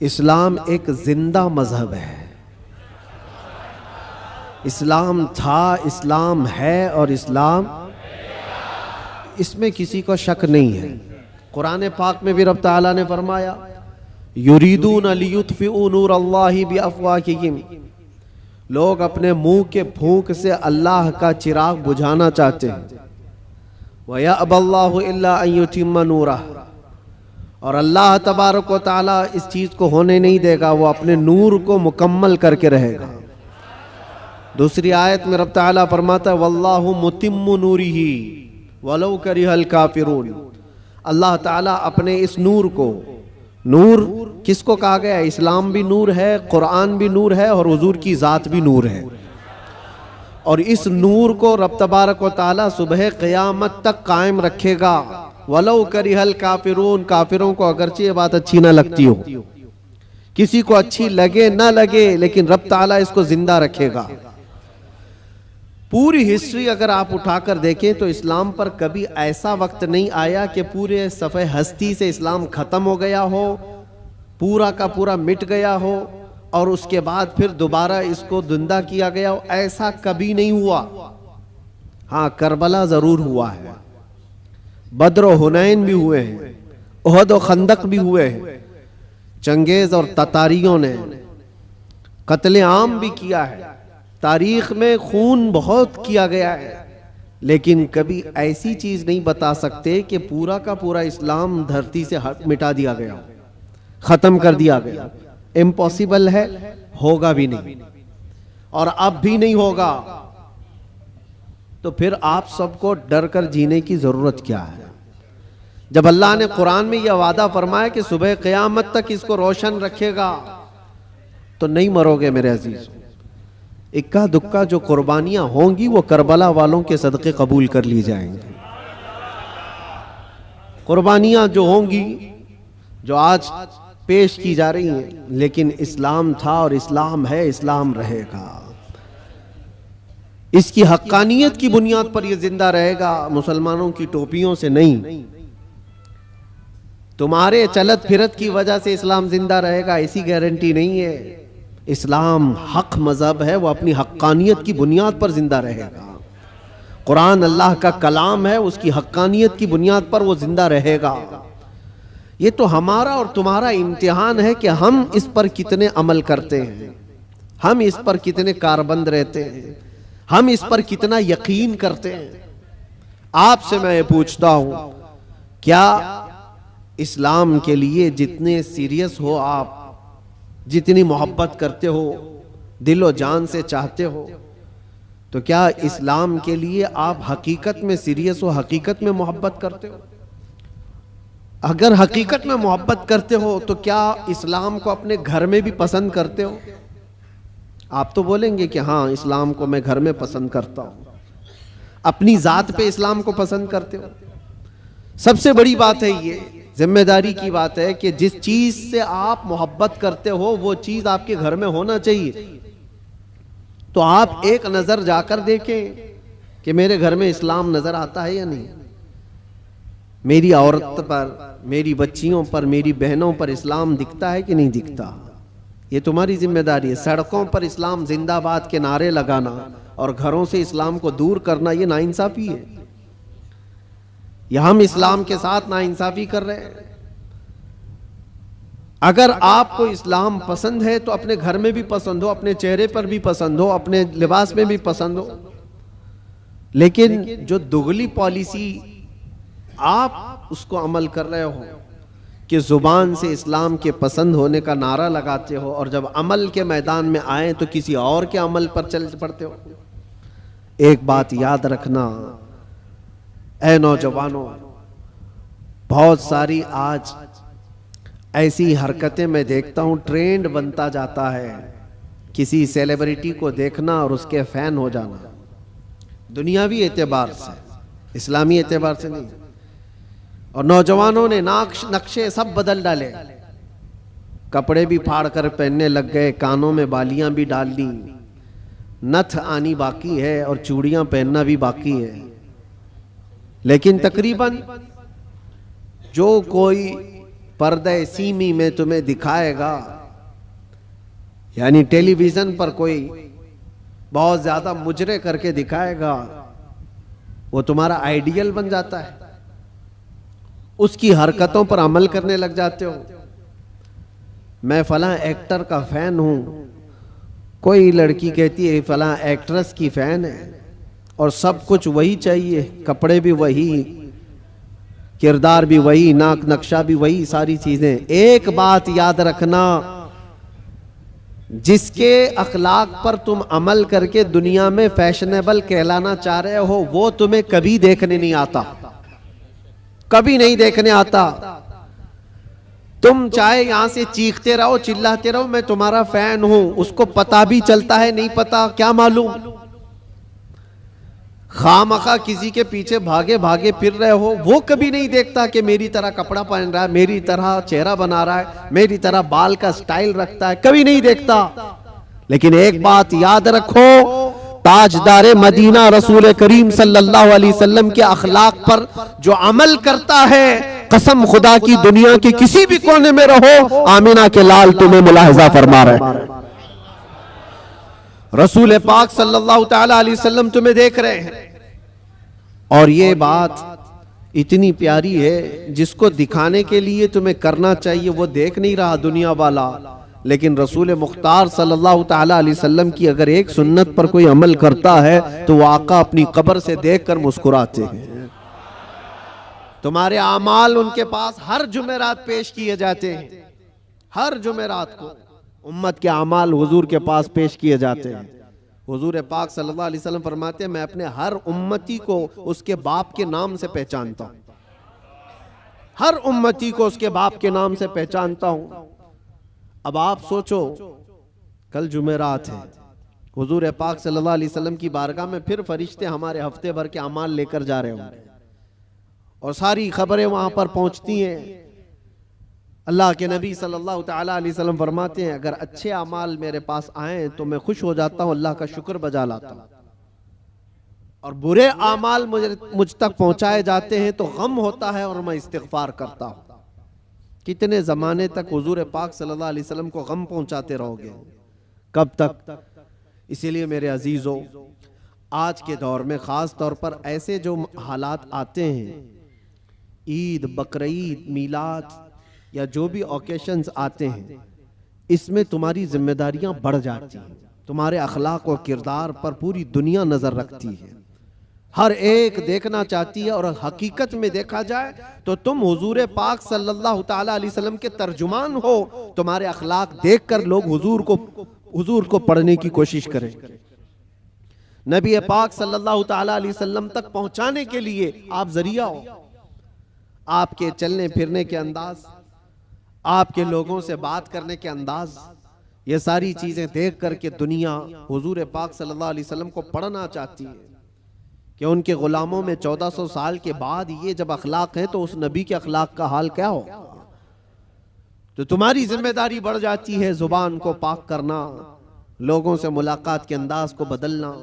इस्लाम एक जिंदा मजहब है। इस्लाम था, इस्लाम है और इस्लाम, इसमें किसी को शक नहीं है। कुरान पाक में भी रब ताला ने फरमाया, युरीदून लियुत्फिऊ नूर अल्लाहि बिअफ़वाहिहिम, लोग अपने मुंह के फूंक से अल्लाह का चिराग बुझाना चाहते हैं। व यअबल्लाहु इल्ला अन युतिम्मा नूरह, और अल्लाह तबारक व तआला इस चीज को होने नहीं देगा, वो अपने नूर को मुकम्मल करके रहेगा। दूसरी आयत में रब ताला फरमाता है, वल्लाहु मुतिम्मु नूरिही वलौ करिहल काफिरून, अल्लाह ताला अपने इस नूर को, नूर किसको कहा गया है? इस्लाम भी नूर है, कुरान भी नूर है और हुजूर की ज़ात भी नूर है। और इस नूर को रब तबारक व तआला सुबह क़यामत तक कायम रखेगा। वलौ करिहल काफिरून, काफिरों को अगरचे ये बात अच्छी ना लगती हो, किसी को अच्छी लगे ना लगे, लेकिन रब ताला इसको जिंदा रखेगा। पूरी हिस्ट्री अगर आप उठाकर देखें तो इस्लाम पर कभी ऐसा वक्त नहीं आया कि पूरे सफ़े हस्ती से इस्लाम खत्म हो गया हो, पूरा का पूरा मिट गया हो और उसके बाद फिर दोबारा इसको जिंदा किया गया हो। ऐसा कभी नहीं हुआ। हाँ, करबला जरूर हुआ है, बद्र और हुनैन भी हुए हैं, उहद और खंदक भी हुए हैं, चंगेज और ततारियों ने कत्ले आम भी किया है, तारीख में खून बहुत किया गया है, लेकिन कभी ऐसी चीज नहीं बता सकते कि पूरा का पूरा इस्लाम धरती से मिटा दिया गया, खत्म कर दिया गया। इम्पॉसिबल है, होगा भी नहीं और अब भी नहीं होगा। तो फिर आप सबको डर कर जीने की जरूरत क्या है? जब अल्लाह ने कुरान में यह वादा फरमाया कि सुबह क़यामत तक इसको रोशन रखेगा, तो नहीं मरोगे मेरे अजीज। इक्का दुक्का जो कुर्बानियां होंगी वो करबला वालों के सदक़े कबूल कर ली जाएंगी। कुर्बानियां जो होंगी, जो आज पेश की जा रही हैं, लेकिन इस्लाम था और इस्लाम है, इस्लाम रहेगा। इसकी हक्कानियत की बुनियाद पर यह जिंदा रहेगा, मुसलमानों की टोपियों से नहीं। तुम्हारे चलत फिरत की वजह से इस्लाम जिंदा रहेगा ऐसी गारंटी नहीं है। इस्लाम हक मजहब है, वो अपनी हक्कानियत की बुनियाद पर जिंदा रहेगा। कुरान अल्लाह का कलाम है, उसकी हक्कानियत की बुनियाद पर वो जिंदा रहेगा। ये तो हमारा और तुम्हारा इम्तिहान है कि हम इस पर कितने अमल करते हैं, हम इस पर कितने कारबंद रहते हैं, हम इस पर कितना यकीन करते हैं। आपसे मैं ये पूछता हूं, क्या इस्लाम के लिए जितने सीरियस हो आप, जितनी मोहब्बत करते हो, दिलो जान से चाहते हो, तो क्या इस्लाम के लिए आप हकीकत में सीरियस हो, हकीकत में मोहब्बत करते हो? अगर हकीकत में मोहब्बत करते हो तो क्या इस्लाम को अपने घर में भी पसंद करते हो? आप तो बोलेंगे कि हाँ, इस्लाम को मैं घर में पसंद करता हूं। अपनी जात पे इस्लाम को पसंद करते हो? सबसे बड़ी बात है, ये जिम्मेदारी की बात है कि जिस चीज से आप मोहब्बत करते हो वो चीज आपके घर में होना चाहिए। तो आप एक नजर जाकर देखें कि मेरे घर में इस्लाम नजर आता है या नहीं। मेरी औरत पर, मेरी बच्चियों पर, मेरी बहनों पर इस्लाम दिखता है कि नहीं दिखता? ये तुम्हारी जिम्मेदारी है। सड़कों पर इस्लाम जिंदाबाद के नारे लगाना और घरों से इस्लाम को दूर करना, ये नाइंसाफी है। या हम इस्लाम के साथ नाइंसाफी कर रहे हैं। अगर आपको इस्लाम पसंद है तो अपने घर में भी पसंद हो, अपने चेहरे पर भी पसंद हो, अपने लिबास में भी पसंद हो। लेकिन जो दुगली पॉलिसी आप उसको अमल कर रहे हो कि जुबान से इस्लाम के पसंद होने का नारा लगाते हो और जब अमल के मैदान में आए तो किसी और के अमल पर चल पड़ते हो। एक बात याद रखना ऐ नौजवानों, बहुत सारी आज ऐसी हरकतें मैं देखता हूं, ट्रेंड बनता जाता है। किसी सेलिब्रिटी को देखना और उसके फैन हो जाना, दुनियावी एतबार से, इस्लामी एतबार से नहीं। और नौजवानों ने नक्शे सब बदल डाले, कपड़े भी फाड़ कर पहनने लग गए, कानों में बालियां भी डाल ली, नथ आनी बाकी है और चूड़ियां पहनना भी बाकी है। लेकिन तकरीबन जो कोई पर्दे सीमी में तुम्हें दिखाएगा, यानी टेलीविजन पर कोई बहुत ज्यादा मुजरे करके दिखाएगा, वो तुम्हारा आइडियल बन जाता है, उसकी हरकतों पर अमल करने लग जाते हो। मैं फलां एक्टर का फैन हूं, कोई लड़की कहती है फलां एक्ट्रेस की फैन है, और सब कुछ वही चाहिए, कपड़े भी वही, किरदार भी वही, नाक नक्शा भी वही, सारी चीजें। एक बात याद रखना, जिसके अखलाक पर तुम अमल करके दुनिया में फैशनेबल कहलाना चाह रहे हो, वो तुम्हें कभी देखने नहीं आता, कभी नहीं देखने आता। तुम चाहे यहां से चीखते रहो, चिल्लाते रहो, मैं तुम्हारा फैन हूं, उसको पता भी चलता है नहीं पता क्या मालूम। खामखा किसी के पीछे भागे भागे फिर रहे हो, वो कभी नहीं देखता कि मेरी तरह कपड़ा पहन रहा है, मेरी तरह चेहरा बना रहा है, मेरी तरह बाल का स्टाइल रखता है, कभी नहीं देखता। लेकिन एक बात याद रखो, ताजदारे मदीना रसूल करीम सल्लल्लाहु अलैहि वसल्लम के अखलाक पर जो अमल करता है, कसम खुदा की दुनिया के किसी भी कोने में रहो, आमिना के लाल तुम्हें मुलाहिजा फरमा रहे, रसूल पाक सल्लल्लाहु ताला अलैहि वसल्लम तुम्हें देख रहे हैं। और ये बात इतनी प्यारी है, जिसको दिखाने के लिए तुम्हें करना चाहिए वो देख नहीं रहा दुनिया वाला, लेकिन रसूल मुख्तार सल्लल्लाहु ताला अलैहि वसल्लम की अगर एक सुन्नत पर कोई अमल करता है तो वो आका अपनी कब्र से देखकर मुस्कुराते हैं। तुम्हारे आमाल उनके पास हर जुमेरात पेश किए जाते हैं, हर जुमेरात को उम्मत के आमाल हुजूर के पास पेश किए जाते हैं। हुजूर पाक सल्लल्लाहु अलैहि वसल्लम फरमाते हैं, मैं अपने हर उम्मती को उसके बाप के नाम से पहचानता हूं, हर उम्मती को उसके बाप के नाम से पहचानता हूं। अब आप सोचो, कल जुमेरात है, हुजूर पाक सल्लल्लाहु अलैहि वसल्लम की बारगाह में फिर फरिश्ते हमारे हफ्ते भर के अमाल लेकर जा रहे होंगे, और सारी खबरें वहां पर पहुंचती हैं। अल्लाह के नबी सल्लल्लाहु ताला अलैहि वसल्लम फरमाते हैं, अगर अच्छे अमाल मेरे पास आए तो मैं खुश हो जाता हूं, अल्लाह का शुक्र बजा लाता हूं, और बुरे अमाल मुझ तक पहुंचाए जाते हैं तो गम होता है और मैं इस्तिग़फ़ार करता हूं। कितने जमाने तक हुजूर पाक सल्लल्लाहु अलैहि वसल्लम को गम पहुंचाते रहोगे, कब तक? इसीलिए मेरे अजीजों, आज के दौर में खास तौर पर ऐसे जो हालात आते हैं, ईद, बकरीद, मीलाद या जो भी ओकेशंस आते हैं, इसमें तुम्हारी जिम्मेदारियां बढ़ जाती हैं, तुम्हारे अखलाक और किरदार पर पूरी दुनिया नजर रखती है, हर एक देखना चाहती है। और हकीकत में देखा जाए तो तुम हुजूर पाक सल्लल्लाहु ताला अलैहि वसल्लम के तर्जुमान हो, तुम्हारे अखलाक देखकर लोग हुजूर को पढ़ने की कोशिश करें। नबी पाक सल्लल्लाहु ताला अलैहि वसल्लम तक पहुंचाने के लिए आप जरिया हो, आपके चलने फिरने के अंदाज, आपके लोगों से बात करने के अंदाज, ये सारी चीजें देख करके दुनिया हुजूर पाक सल्लल्लाहु अलैहि वसल्लम को पढ़ना चाहती है कि उनके गुलामों में 1400 साल के बाद ये जब अखलाक है तो उस नबी के अखलाक का हाल क्या हो। तो तुम्हारी जिम्मेदारी बढ़ जाती है जुबान को पाक करना, लोगों से मुलाकात के अंदाज को बदलना।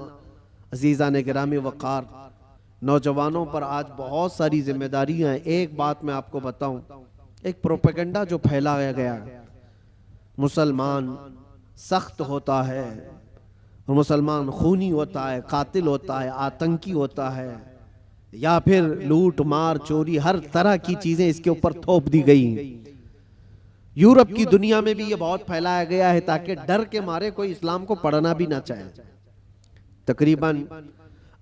अजीज़ान गिरामी वक़ार, नौजवानों पर आज बहुत सारी जिम्मेदारियां हैं। एक बात मैं आपको बताऊं, एक प्रोपेगेंडा जो फैलाया गया, मुसलमान सख्त होता है और मुसलमान खूनी होता है, कातिल होता है, आतंकी होता है, या फिर लूट मार चोरी हर तरह की चीजें इसके ऊपर थोप दी गई। यूरोप की दुनिया में भी ये बहुत फैलाया गया है ताकि डर के मारे कोई इस्लाम को पढ़ना भी ना चाहे। तकरीबन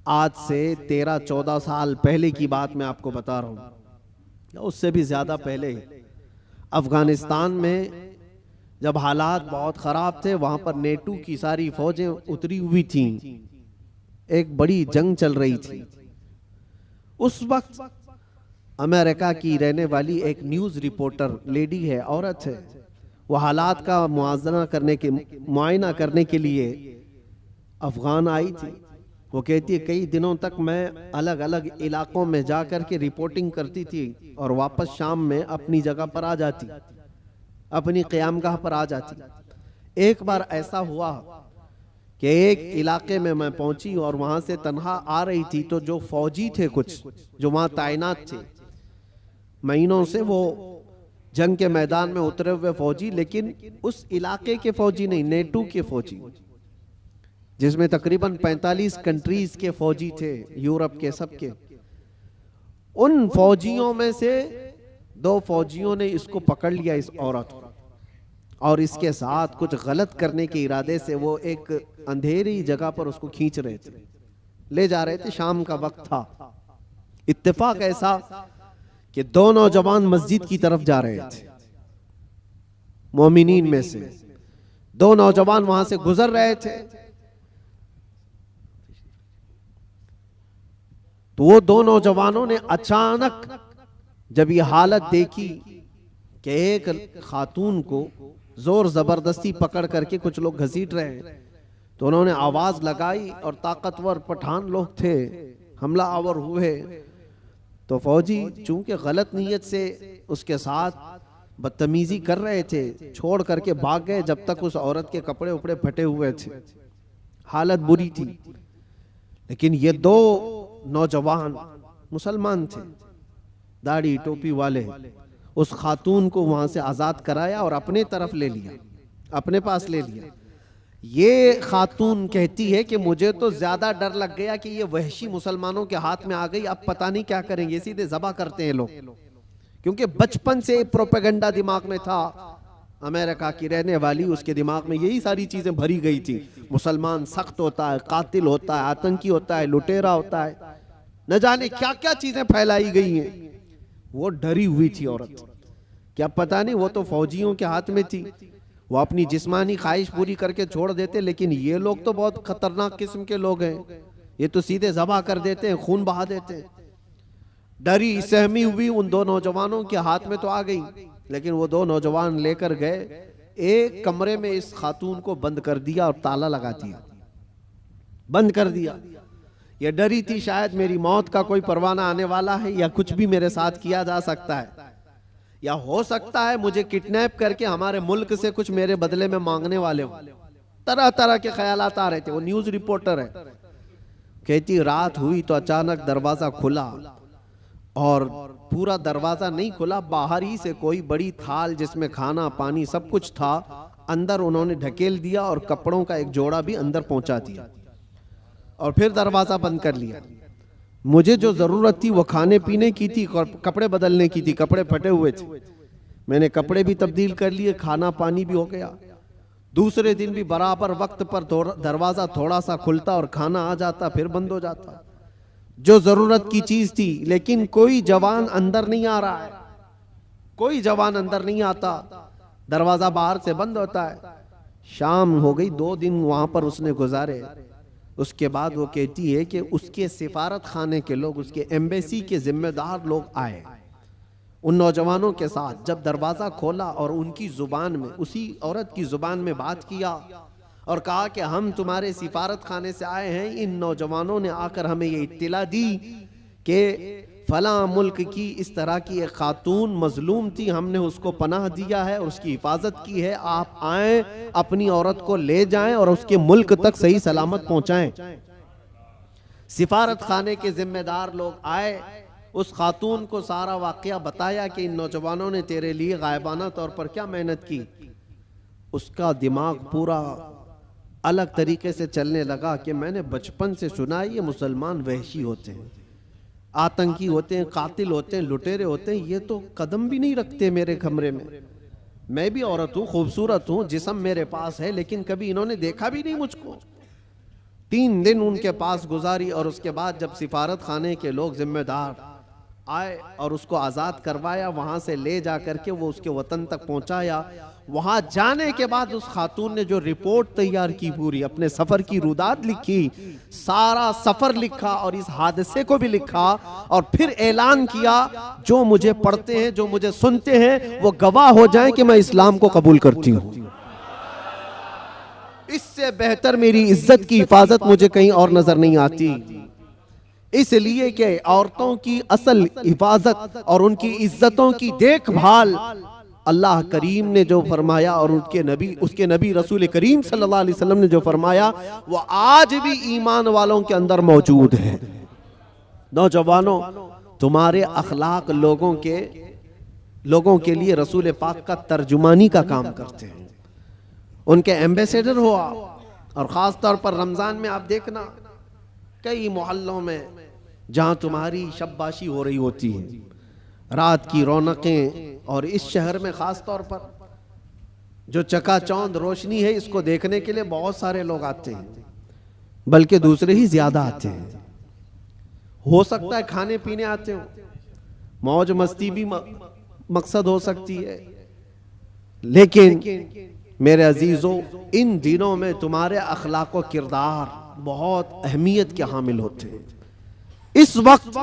आज से 13-14 साल पहले की बात मैं आपको बता रहा हूं, उससे भी ज्यादा पहले अफगानिस्तान में जब हालात बहुत खराब थे, वहां पर नेटो की सारी फौजें उतरी हुई थीं, एक बड़ी जंग चल रही थी। उस वक्त अमेरिका की रहने वाली एक न्यूज रिपोर्टर, लेडी है, औरत है, वो हालात का मुआयना करने के लिए अफगान आई थी। वो कहती है कई दिनों तक मैं अलग अलग इलाकों में जाकर के रिपोर्टिंग करती थी और वापस शाम में अपनी जगह पर आ जाती, अपनी क़यामगाह पर आ जाती। एक बार ऐसा हुआ कि एक इलाके में मैं पहुंची और वहां से तन्हा आ रही थी, तो जो फौजी थे कुछ जो वहां तैनात थे, महीनों से वो जंग के मैदान में उतरे हुए फौजी, लेकिन उस इलाके के फौजी नहीं, नेटो के फौजी, जिसमें तकरीबन 45 कंट्रीज के फौजी थे, यूरोप के सबके। उन फौजियों में से 2 फौजियों ने इसको पकड़ लिया, इस औरत को, और इसके साथ कुछ गलत करने के इरादे से वो एक अंधेरी जगह पर उसको खींच रहे थे, ले जा रहे थे। शाम का वक्त था। इत्तेफाक ऐसा कि 2 नौजवान मस्जिद की तरफ जा रहे थे, मोमिनीन में से 2 नौजवान वहां से गुजर रहे थे। तो वो 2 नौजवानों ने अचानक जब ये हालत देखी कि एक खातून को जोर जबरदस्ती पकड़ करके कुछ लोग घसीट रहे हैं, तो उन्होंने आवाज लगाई और ताकतवर पठान लोग थे, हमला आवर हुए। तो फौजी चूंकि गलत नीयत से उसके साथ बदतमीजी कर रहे थे, छोड़ करके भाग गए जब तक उस औरत के कपड़े उपड़े फटे हुए थे, हालत बुरी थी। लेकिन ये 2 नौजवान मुसलमान थे, दाढ़ी टोपी वाले, उस खातून को वहां से आजाद कराया और अपने तरफ ले लिया, अपने पास ले लिया। ये खातून कहती है कि मुझे तो ज्यादा डर लग गया कि ये वहशी मुसलमानों के हाथ में आ गई, अब पता नहीं क्या करेंगे, सीधे ज़बह करते हैं लोग। क्योंकि बचपन से प्रोपेगेंडा दिमाग में था, अमेरिका की रहने वाली, उसके दिमाग में यही सारी चीजें भरी गई थी। मुसलमान सख्त होता है, कातिल होता है, आतंकी होता है, लुटेरा होता है, न जाने क्या क्या चीजें फैलाई गई हैं। वो डरी हुई थी औरत, क्या पता नहीं, वो तो फौजियों के हाथ में थी, वो अपनी जिस्मानी ख्वाहिश पूरी करके छोड़ देते। लेकिन ये लोग तो बहुत खतरनाक किस्म के लोग हैं, ये तो सीधे ज़बह कर देते हैं, खून बहा देते हैं। डरी सहमी हुई उन 2 नौजवानों के हाथ में तो आ गई, लेकिन वो 2 नौजवान लेकर गए एक कमरे में, इस खातून को बंद कर दिया और ताला लगा दिया, बंद कर दिया। ये डरी थी शायद मेरी मौत का कोई परवाना आने वाला है, या कुछ भी मेरे साथ किया जा सकता है, या हो सकता है मुझे किडनैप करके हमारे मुल्क से कुछ मेरे बदले में मांगने वाले हो। तरह तरह के ख्यालात आ रहे थे। वो न्यूज रिपोर्टर है, कहती रात हुई तो अचानक दरवाजा खुला, और पूरा दरवाजा नहीं खुला, बाहर ही से कोई बड़ी थाल जिसमें खाना पानी सब कुछ था, अंदर उन्होंने ढकेल दिया और कपड़ों का एक जोड़ा भी अंदर पहुंचा दिया, और फिर दरवाजा बंद कर लिया। मुझे जो जरूरत थी वो खाने पीने की थी, कपड़े बदलने की थी, कपड़े फटे हुए थे, मैंने कपड़े भी तब्दील कर लिए, खाना पानी भी हो गया। दूसरे दिन भी बराबर वक्त पर दरवाजा थोड़ा सा खुलता और खाना आ जाता, फिर बंद हो जाता, जो जरूरत की चीज थी। लेकिन कोई जवान अंदर नहीं आ रहा है, कोई जवान अंदर नहीं आता, दरवाजा बाहर से बंद होता है। शाम हो गई, 2 दिन वहां पर उसने गुजारे। उसके बाद वो कहती है कि उसके सिफारत खाने के लोग, उसके एम्बेसी के जिम्मेदार लोग आए उन नौजवानों के साथ। जब दरवाजा खोला और उनकी जुबान में, उसी औरत की जुबान में बात किया और कहा कि हम तुम्हारे सिफारत खाने से आए हैं, इन नौजवानों ने आकर हमें ये इत्तला दी कि फला मुल्क की इस तरह की एक खातून मजलूम थी, हमने उसको पनाह दिया है और उसकी हिफाजत की है, आप आए अपनी औरत को ले जाएं और उसके मुल्क तक सही सलामत पहुंचाएं। सिफारत खाने के जिम्मेदार लोग आए, उस खातून को सारा वाकया बताया कि इन नौजवानों ने तेरे लिए गायबाना तौर पर क्या मेहनत की। उसका दिमाग पूरा अलग तरीके से चलने लगा कि मैंने बचपन से सुना है ये मुसलमान वहशी होते हैं, आतंकी होते हैं, कातिल होते हैं, लुटेरे होते हैं, ये तो कदम भी नहीं रखते मेरे कमरे में। मैं भी औरत हूँ, खूबसूरत हूँ, जिस्म मेरे पास है, लेकिन कभी इन्होंने देखा भी नहीं मुझको। 3 दिन उनके पास गुजारी और उसके बाद जब सिफारत खाने के लोग जिम्मेदार आए और उसको आज़ाद करवाया, वहाँ से ले जा करके वो उसके वतन तक पहुँचाया। वहाँ जाने के बाद उस खातून ने जो रिपोर्ट तैयार की, पूरी अपने सफ़र की रुदात लिखी, सारा सफ़र लिखा और इस हादसे को भी लिखा, और फिर ऐलान किया जो मुझे पढ़ते हैं, जो मुझे सुनते हैं, वो गवाह हो जाएं कि मैं इस्लाम को कबूल करती हूँ। इससे बेहतर मेरी इज्जत की हिफाजत मुझे कहीं और नजर नहीं आती। इसलिए कि औरतों की असल हिफाजत और उनकी इज्जतों की देखभाल अल्लाह करीम ने जो फरमाया और उसके नबी रसूल करीम सल्लल्लाहु अलैहि वसल्लम ने जो फरमाया, वो आज भी ईमान वालों के अंदर मौजूद है। नौजवानों, तुम्हारे अखलाक लोगों के लोगों के लिए रसूल पाक का तर्जुमानी का काम करते हैं, उनके एम्बेसडर हो आप। और ख़ास तौर पर रमज़ान में आप देखना कई मोहल्लों में जहाँ तुम्हारी शब्बाशी हो रही होती है, रात की रौनकें, और इस शहर में ख़ास तौर पर जो चकाचौंध रोशनी है, इसको देखने के लिए बहुत सारे लोग आते हैं, बल्कि दूसरे ही ज़्यादा आते हैं। हो सकता है खाने पीने आते हो, मौज मस्ती भी मकसद हो सकती है, लेकिन मेरे अजीजों, इन दिनों में तुम्हारे अखलाक व किरदार बहुत अहमियत के हामिल होते हैं। इस वक्त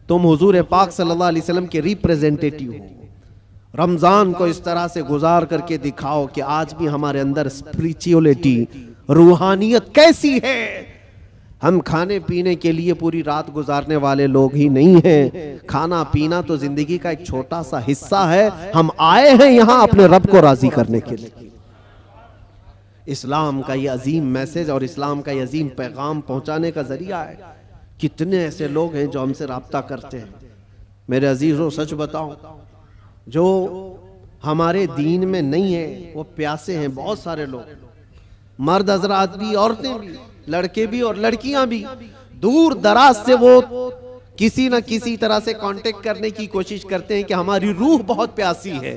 तुम हुजूर पाक सल्लल्लाहु अलैहि वसल्लम के रिप्रेजेंटेटिव हो। रमजान को इस तरह से गुजार करके दिखाओ कि आज भी हमारे अंदर स्पिरिचुअलिटी, रूहानियत कैसी है। हम खाने पीने के लिए पूरी रात गुजारने वाले लोग ही नहीं हैं। खाना पीना तो जिंदगी का एक छोटा सा हिस्सा है। हम आए हैं यहां अपने रब को राजी करने के लिए। इस्लाम का ये अजीम मैसेज और इस्लाम का ये अजीम पैगाम पहुंचाने का जरिया है। कितने ऐसे लोग हैं जो हमसे राब्ता करते हैं। मेरे अजीजों, सच बताऊं, जो हमारे दीन में नहीं है वो प्यासे हैं। बहुत सारे लोग, मर्द हजरात भी, औरतें भी, लड़के भी और लड़कियां भी, दूर दराज से वो किसी न किसी तरह से कांटेक्ट करने की कोशिश करते हैं कि हमारी रूह बहुत प्यासी है,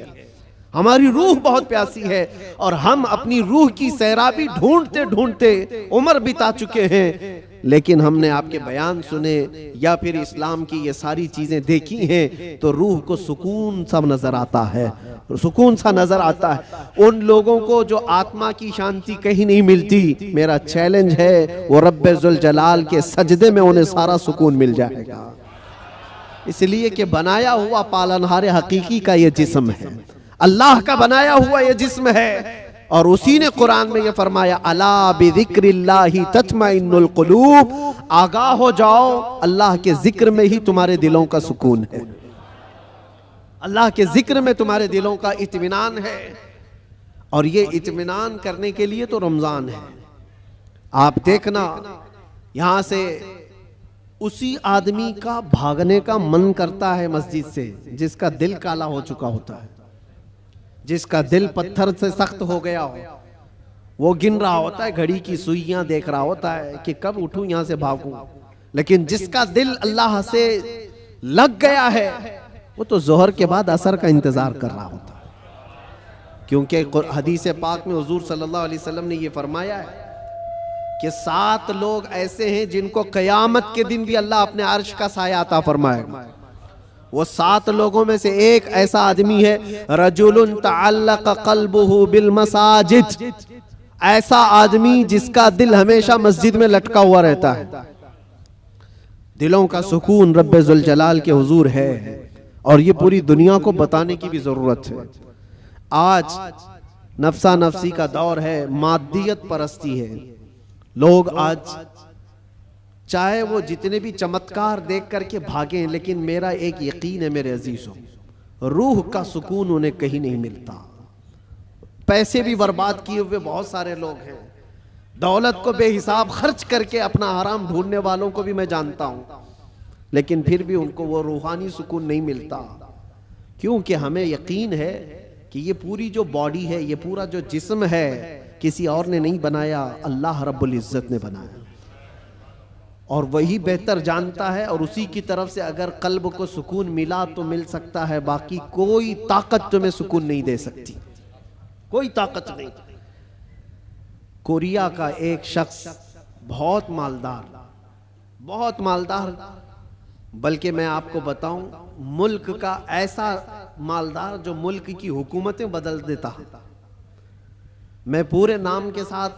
हमारी रूह बहुत प्यासी है। और हम अपनी रूह की सैराबी ढूंढते ढूंढते उम्र बिता चुके हैं, लेकिन हमने आपके बयान सुने या फिर इस्लाम की ये सारी चीजें देखी हैं तो रूह को सुकून सा नजर आता है, सुकून सा नजर आता है। उन लोगों को जो आत्मा की शांति कहीं नहीं मिलती, मेरा चैलेंज है वो रब्बे जुल जलाल के सजदे में उन्हें सारा सुकून मिल जाएगा। इसलिए कि बनाया हुआ पालनहार हकीकी का ये जिस्म है, अल्लाह का बनाया हुआ ये जिस्म है। और उसी ने कुरान में ये फरमाया, अला बिज़िक्रिल्लाहि तत्मइन्नुल कुलूब, आगाह हो जाओ, अल्लाह के जिक्र में ही तुम्हारे दिलों का सुकून है, अल्लाह के जिक्र में तुम्हारे दिलों का इत्मीनान है। और ये इत्मीनान करने के लिए तो रमजान है। आप देखना, यहां से उसी आदमी का भागने का मन करता है मस्जिद से जिसका दिल काला हो चुका होता है, जिसका दिल पत्थर से सख्त हो गया हो। वो गिन रहा होता है, घड़ी की सुइयां देख रहा होता है कि कब उठूं यहां से भागूं। लेकिन जिसका दिल अल्लाह से लग गया है, वो तो जोहर के बाद असर का इंतजार कर रहा होता है। क्योंकि हदीस पाक में हुजूर सल्लल्लाहु अलैहि वसल्लम ने ये फरमाया है कि 7 लोग ऐसे हैं जिनको कयामत के दिन भी अल्लाह अपने अर्श का साया अता फरमाएगा। वो 7 लोगों में से एक ऐसा आदमी है, रजुलुन तअल्लक़ क़ल्बुहु बिल मसाजिद, ऐसा आदमी जिसका दिल हमेशा मस्जिद में लटका हुआ रहता है। दिलों का सुकून रब्बे जुल जलाल के हुजूर है, और ये पूरी दुनिया को बताने की भी जरूरत है। आज नफ्सा नफ्सी का दौर है, मादियत परस्ती है। लोग आज चाहे वो जितने भी चमत्कार देख करके भागें, लेकिन मेरा एक यकीन है मेरे अजीजों, रूह का सुकून उन्हें कहीं नहीं मिलता। पैसे भी बर्बाद किए हुए बहुत सारे लोग हैं, दौलत को बेहिसाब खर्च करके अपना आराम ढूंढने वालों को भी मैं जानता हूं, लेकिन फिर भी उनको वो रूहानी सुकून नहीं मिलता। क्योंकि हमें यकीन है कि ये पूरी जो बॉडी है, ये पूरा जो जिस्म है, किसी और ने नहीं बनाया, अल्लाह रब्बुल इज्जत ने बनाया, और वही बेहतर जानता है। और उसी की तरफ से अगर कल्ब को सुकून मिला तो मिल सकता है, बाकी कोई ताकत तुम्हें सुकून नहीं दे सकती, कोई ताकत नहीं। कोरिया का एक शख्स बहुत मालदार, बल्कि मैं आपको बताऊं, मुल्क का ऐसा मालदार जो मुल्क की हुकूमतें बदल देता है। मैं पूरे नाम के साथ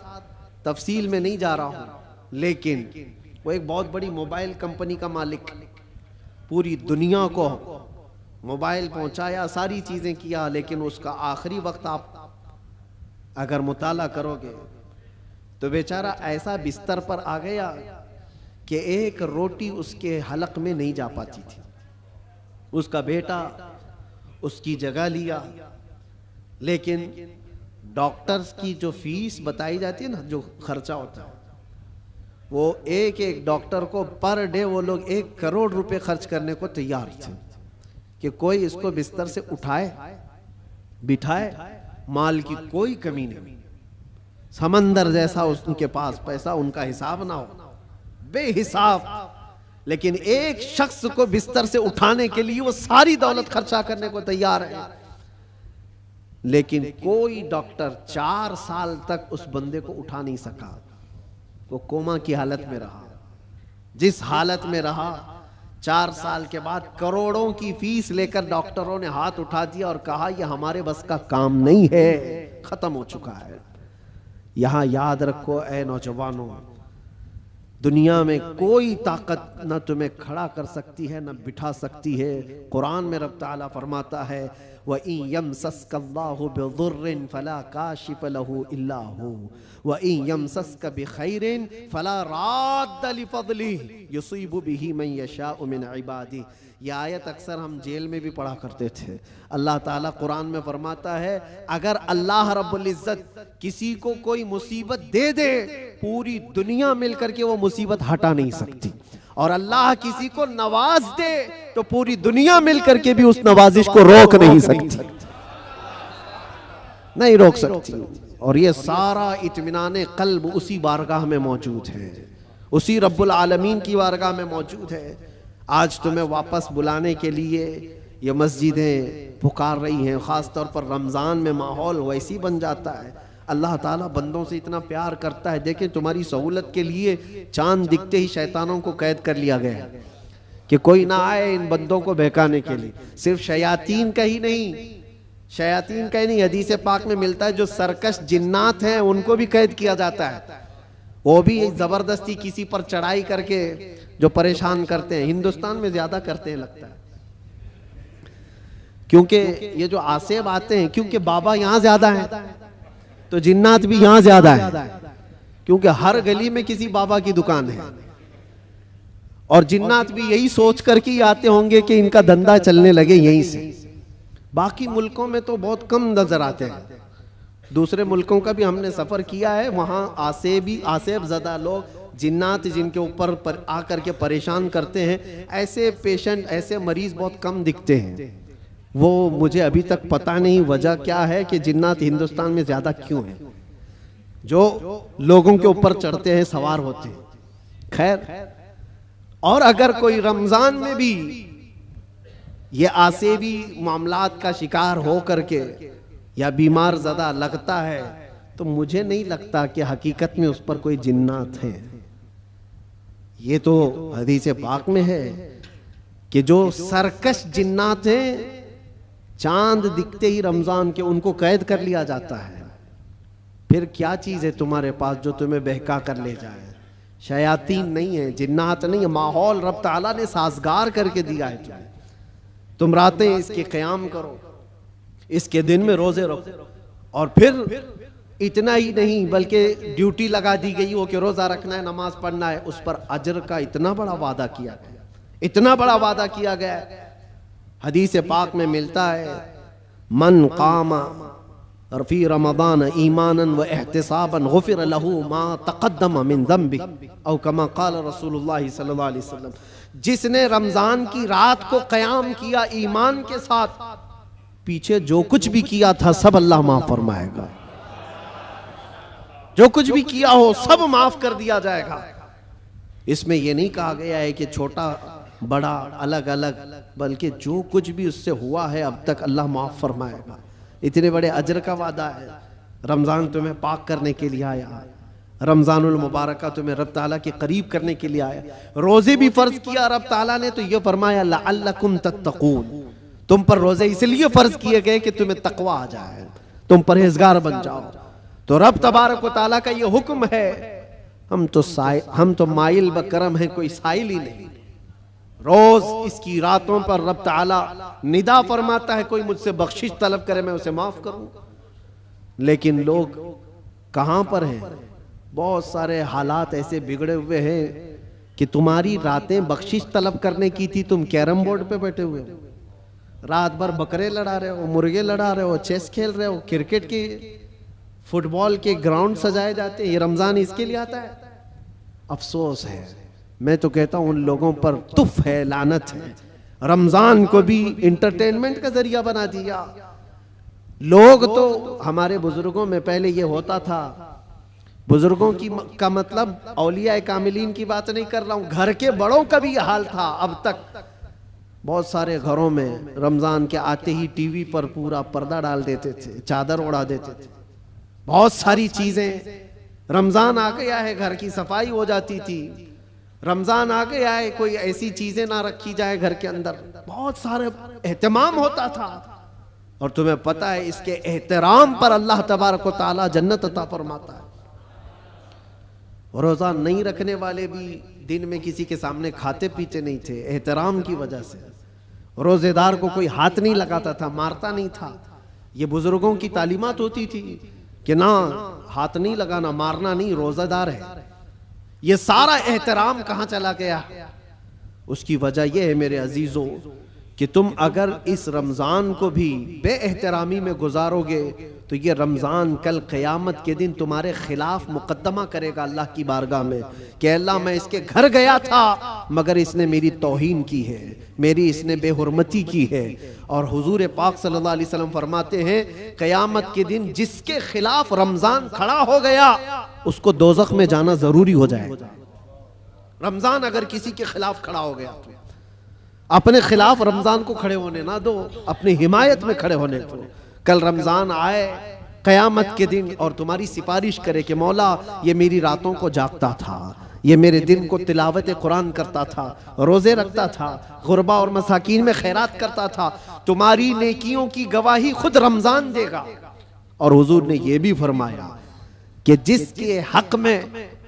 तफसील में नहीं जा रहा हूं, लेकिन वो एक बहुत बड़ी मोबाइल कंपनी का मालिक, पूरी दुनिया को मोबाइल पहुंचाया, सारी चीजें किया, लेकिन उसका आखिरी वक्त आप अगर मुताला करोगे तो बेचारा ऐसा बिस्तर पर आ गया कि एक रोटी उसके हलक में नहीं जा पाती थी। उसका बेटा उसकी जगह लिया, लेकिन डॉक्टर्स की जो फीस बताई जाती है ना, जो खर्चा होता है, वो एक डॉक्टर को पर डे वो लोग 1 करोड़ रुपए खर्च करने को तैयार थे। कि कोई इसको बिस्तर से उठाए बिठाए, माल की कोई कमी नहीं, समंदर जैसा उनके पास पैसा, उनका हिसाब ना हो, बेहिसाब, लेकिन एक शख्स को बिस्तर से उठाने के लिए वो सारी दौलत खर्चा करने को तैयार है। लेकिन कोई डॉक्टर 4 साल तक उस बंदे को उठा नहीं सका। वो कोमा की हालत में रहा। जिस हालत में रहा, 4 साल के बाद करोड़ों की फीस लेकर डॉक्टरों ने हाथ उठा दिया और कहा यह हमारे बस का काम नहीं है, खत्म हो चुका है। यहां याद रखो ऐ नौजवानों, दुनिया में कोई ताकत न तुम्हें खड़ा कर सकती है न बिठा सकती है। कुरान में रब ताला फरमाता है वइन यमसस्कल्लाहु बिदुर्रिन फला काशिफ लहू इल्ला हू वइन यमसस्क बिखैरिन फला राद्द लिफज़लिही युसीबु बिही मन यशाउ मिन इबादिही। यह आयत अक्सर हम जेल में भी पढ़ा करते थे। अल्लाह ताला कुरान में फरमाता है अगर अल्लाह रब्बुल इज्जत किसी को कोई मुसीबत दे दे, पूरी दुनिया मिलकर के वो मुसीबत हटा नहीं सकती, और अल्लाह किसी को नवाज दे तो पूरी दुनिया मिलकर के भी उस नवाजिश को रोक नहीं सकती, नहीं रोक सकती। और ये सारा इत्मीनान क़ल्ब उसी बारगाह में मौजूद है, उसी रब्बुल आलमीन की बारगाह में मौजूद है। आज तुम्हें वापस बुलाने के लिए ये मस्जिदें पुकार रही हैं, ख़ास तौर पर रमज़ान में माहौल वैसी बन जाता है। अल्लाह ताला बंदों से इतना प्यार करता है। देखें तुम्हारी सहूलत के लिए चांद दिखते ही शैतानों को कैद कर लिया गया कि कोई ना आए इन बंदों को बहकाने के लिए। सिर्फ शयातीन का ही नहीं, शयातीन का ही नहीं, हदीस पाक में मिलता है जो सरकश जिन्नात हैं उनको भी कैद किया जाता है। वो भी जबरदस्ती किसी पर चढ़ाई करके जो परेशान करते हैं, हिंदुस्तान में ज्यादा करते हैं लगता है, क्योंकि ये जो आसेब आते हैं, क्योंकि बाबा यहाँ ज्यादा हैं तो जिन्नात भी यहाँ ज्यादा है, क्योंकि हर गली में किसी बाबा की दुकान है। और जिन्नात भी यही सोच कर के आते होंगे कि इनका धंधा चलने लगे यहीं से। बाकी मुल्कों में तो बहुत कम नजर आते हैं, दूसरे मुल्कों का भी हमने सफर किया है, वहां आसेब ज़दा लोग, जिन्नात जिनके ऊपर आकर के परेशान करते हैं, ऐसे पेशेंट, ऐसे मरीज बहुत कम दिखते हैं। वो मुझे अभी तक पता नहीं वजह क्या है कि जिन्नात हिंदुस्तान में ज्यादा क्यों है, जो लोगों के ऊपर चढ़ते हैं, सवार होते हैं। खैर, और अगर कोई रमजान में भी ये आसेबी मामलात का शिकार हो करके या बीमार ज़दा लगता है, तो मुझे नहीं लगता कि हकीकत में उस पर कोई जिन्नात है। ये तो हदीस पाक में है कि जो सरकश जिन्नात हैं, चांद दिखते ही रमजान के उनको कैद कर लिया जाता है। फिर क्या चीज है तुम्हारे पास जो तुम्हें बहका कर ले जाए? शयातीन नहीं है, जिन्नात नहीं है, माहौल रब ताला ने साजगार करके दिया है तुम्हें। तुम रातें इसके क़याम करो, इसके दिन में रोजे रखो, और फिर इतना ही नहीं बल्कि ड्यूटी लगा दी गई हो कि रोजा रखना है, नमाज पढ़ना है, उस पर अजर का इतना बड़ा वादा किया गया, इतना बड़ा वादा किया गया। हदीस पाक में मिलता है मन कामा फी रमज़ान ईमानन व एहतिसाबन गुफ़िर लहू मा तक़द्दम मिन ज़ंबि औ कमा क़ाल रसूलुल्लाह सल्लल्लाहु अलैहि वसल्लम। जिसने रमजान की रात को क़याम किया ईमान के साथ, पीछे जो कुछ भी किया था सब अल्लाह माफ फरमाएगा, जो कुछ भी किया हो सब माफ कर दिया जाएगा। इसमें यह नहीं कहा गया है कि छोटा बड़ा अलग अलग, बल्कि जो कुछ भी उससे हुआ है अब तक अल्लाह माफ फरमाएगा। इतने बड़े अजर का वादा है। रमज़ान तुम्हें पाक करने के लिए आया, रमज़ानुल मुबारक तुम्हें रब ताला के करीब करने के लिए आया। रोज़े भी फ़र्ज किया रब ताला ने, तो ये फरमाया लअल्लकुम तत्तकून, तुम पर रोज़े इसलिए फ़र्ज किए गए कि तुम्हें तकवा आ जाए, तुम परहेजगार बन जाओ। तो रब तबारक व ताला का ये हुक्म है। हम तो माइल बकरम हैं, कोई साइल ही नहीं। रोज इसकी रातों पर रब ताला निदा फरमाता है, कोई मुझसे बख्शिश तलब करे मैं उसे माफ करूं। लेकिन लोग कहां पर हैं? बहुत सारे हालात ऐसे बिगड़े हुए हैं कि तुम्हारी रातें बख्शिश तलब करने की थी, तुम कैरम बोर्ड पे बैठे हुए हो, रात भर बकरे लड़ा रहे हो, मुर्गे लड़ा रहे हो, चेस खेल रहे हो, क्रिकेट के फुटबॉल के ग्राउंड सजाए जाते हैं। ये रमजान इसके लिए आता है। अफसोस है, मैं तो कहता हूं उन लोगों पर तुफ है, लानत है। रमजान को भी इंटरटेनमेंट का जरिया बना दिया। लोग तो, हमारे बुजुर्गों में पहले ये होता था, बुजुर्गों की का मतलब औलिया कामिलीन की बात नहीं कर रहा हूं, घर के बड़ों का भी हाल था। अब तक बहुत सारे घरों में रमजान के आते ही टीवी पर पूरा पर्दा डाल देते थे, चादर उड़ा देते थे, बहुत सारी चीजें। रमजान आ गया है, घर की सफाई हो जाती थी। रमजान आ गया है, कोई ऐसी चीजें ना रखी जाए घर के अंदर, बहुत सारे एहतमाम होता था। और तुम्हें पता है इसके एहतराम पर अल्लाह तबारक व तआला जन्नत अता फरमाता है। रोजा नहीं रखने वाले भी दिन में किसी के सामने खाते पीते नहीं थे, एहतराम की वजह से। रोजेदार को कोई हाथ नहीं लगाता था, मारता नहीं था। ये बुजुर्गों की तालीमात होती थी कि ना हाथ नहीं लगाना, मारना नहीं, रोजादार है। ये सारा एहतराम कहां चला गया? उसकी वजह यह है मेरे अजीजों कि तुम अगर इस रमजान को भी बेएहतरामी में गुजारोगे तो ये रमजान कल क़यामत के दिन तुम्हारे खिलाफ मुकद्दमा करेगा अल्लाह की बारगाह में कि अल्लाह मैं इसके घर गया था मगर इसने मेरी तौहीन की है, मेरी इसने बेहुरमती की है। और हुजूर पाक सल्लल्लाहु अलैहि वसल्लम फरमाते हैं क़यामत के दिन जिसके खिलाफ रमजान खड़ा हो गया उसको दोज़ख में जाना जरूरी हो जाएगा। रमजान अगर किसी के खिलाफ खड़ा हो गया तो अपने खिलाफ रमजान को खड़े होने ना दो, अपनी हिमायत में खड़े होने दो। कल रमजान आए क़यामत के दिन और तुम्हारी सिफारिश करे कि मौला ये मेरी रातों को जागता था, ये मेरे दिन को तिलावत कुरान करता था, रोजे रखता था, गुरबा और मसाकीन में खैरात करता था, तुम्हारी नेकियों की गवाही खुद रमजान देगा। और हुजूर ने यह भी फरमाया कि जिसके हक में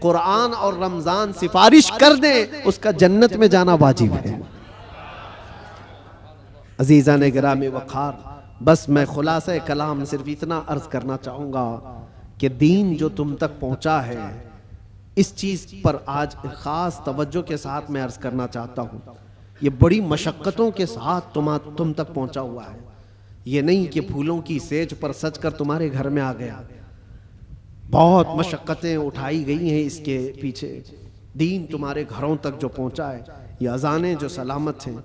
कुरान और रमजान सिफारिश कर दे उसका जन्नत में जाना वाजिब है। अजीज़ान गिरामी वक़ार, बस मैं खुलासा कलाम सिर्फ इतना अर्ज करना चाहूँगा कि दीन जो तुम तक पहुँचा है इस चीज़ पर आज ख़ास तवज्जो के साथ मैं अर्ज करना चाहता हूँ। ये बड़ी मशक्क़तों के साथ तुम तक पहुँचा हुआ है। ये नहीं कि फूलों की सेज पर सज कर तुम्हारे घर में आ गया। बहुत मशक्क़तें उठाई गई हैं इसके पीछे, दीन तुम्हारे घरों तक जो पहुँचा है। ये अज़ानें जो सलामत हैं,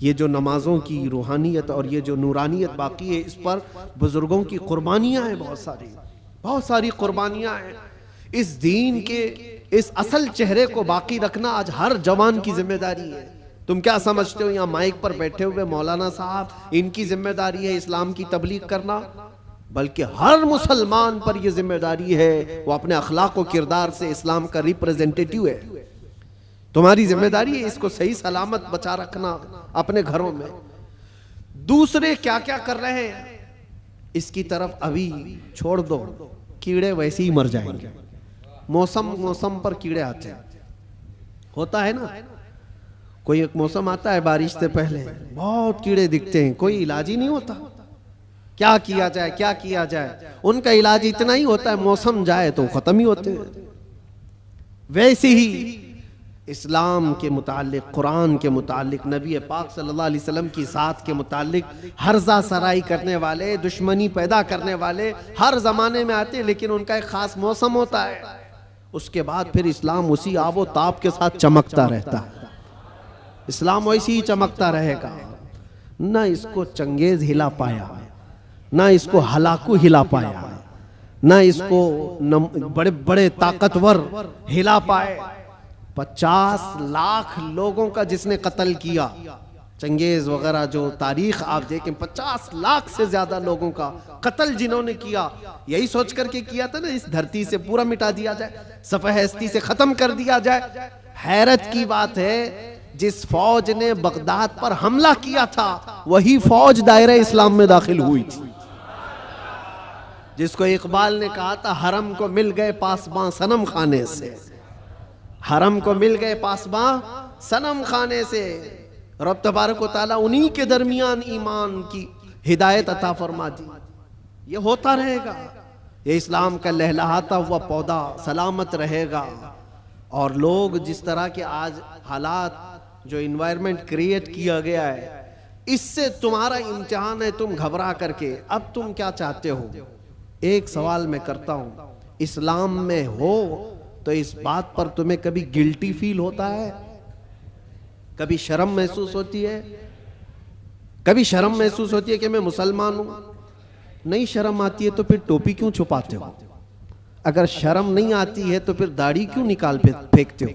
ये जो नमाजों की रूहानियत और ये जो नूरानियत बाकी है, इस पर बुजुर्गों की कुर्बानियाँ हैं, बहुत सारी कुर्बानियाँ हैं। इस दीन के इस असल चेहरे को बाकी रखना आज हर जवान की जिम्मेदारी है। तुम क्या समझते हो यहाँ माइक पर बैठे हुए मौलाना साहब इनकी जिम्मेदारी है इस्लाम की तबलीग करना? बल्कि हर मुसलमान पर यह जिम्मेदारी है वो अपने अखलाक और किरदार से इस्लाम का रिप्रेजेंटेटिव है। तुम्हारी जिम्मेदारी है इसको सही सलामत बचा रखना अपने घरों में। दूसरे क्या क्या कर रहे हैं इसकी तरफ अभी छोड़ दो, कीड़े वैसे ही मर जाएंगे। मौसम पर कीड़े आते हैं, होता है ना, कोई एक मौसम आता है बारिश से पहले बहुत कीड़े दिखते हैं, कोई इलाज ही नहीं होता। क्या किया जाए, क्या किया जाए? उनका इलाज इतना ही होता है मौसम जाए तो खत्म ही होते हैं। वैसे ही इस्लाम के मुतालिक, कुरान के मुतालिक, नबी पाक सल्लल्लाहु अलैहि वसल्लम की ज़ात के मुतालिक हर्जा सराई करने वाले, दुश्मनी पैदा करने वाले हर ज़माने में आते हैं, लेकिन उनका एक ख़ास मौसम होता है। उसके बाद फिर इस्लाम उसी आबो ताब के साथ चमकता रहता है। इस्लाम वैसे ही चमकता रहेगा। ना इसको चंगेज हिला पाया, ना इसको हलाकू हिला पाया, ना इसको बड़े बड़े ताकतवर हिला पाए। 50 लाख लोगों का जिसने कत्ल किया, चंगेज वगैरह जो तारीख आप देखें, 50 लाख से ज्यादा लोगों का कत्ल जिन्होंने किया, यही सोच करके किया था ना इस धरती से पूरा मिटा दिया जाए, सफ़ह-ए-हस्ती से खत्म कर दिया जाए। हैरत की बात है जिस फौज ने बगदाद पर हमला किया था वही फौज दायरे इस्लाम में दाखिल हुई थी। जिसको इकबाल ने कहा था हरम को मिल गए पासबां सनम खाने से, हरम को मिल गए पासबां सनम खाने से। रब तबारक व तआला उन्हीं के दरमियान ईमान की हिदायत अता फरमा दी। ये होता रहेगा, ये इस्लाम का लहलहाता हुआ पौधा सलामत रहेगा। और लोग जिस तरह के आज हालात, जो इन्वायरमेंट क्रिएट किया गया है, इससे तुम्हारा इम्तिहान है। तुम घबरा करके अब तुम क्या चाहते हो? एक सवाल मैं करता हूं, इस्लाम में हो तो इस बात पर तुम्हें कभी गिल्टी फील होता है? कभी शर्म महसूस होती है? कभी शर्म महसूस होती है कि मैं मुसलमान हूं? नहीं शर्म आती है तो फिर टोपी क्यों छुपाते हो? अगर शर्म नहीं आती है तो फिर दाढ़ी क्यों निकाल फेंकते हो?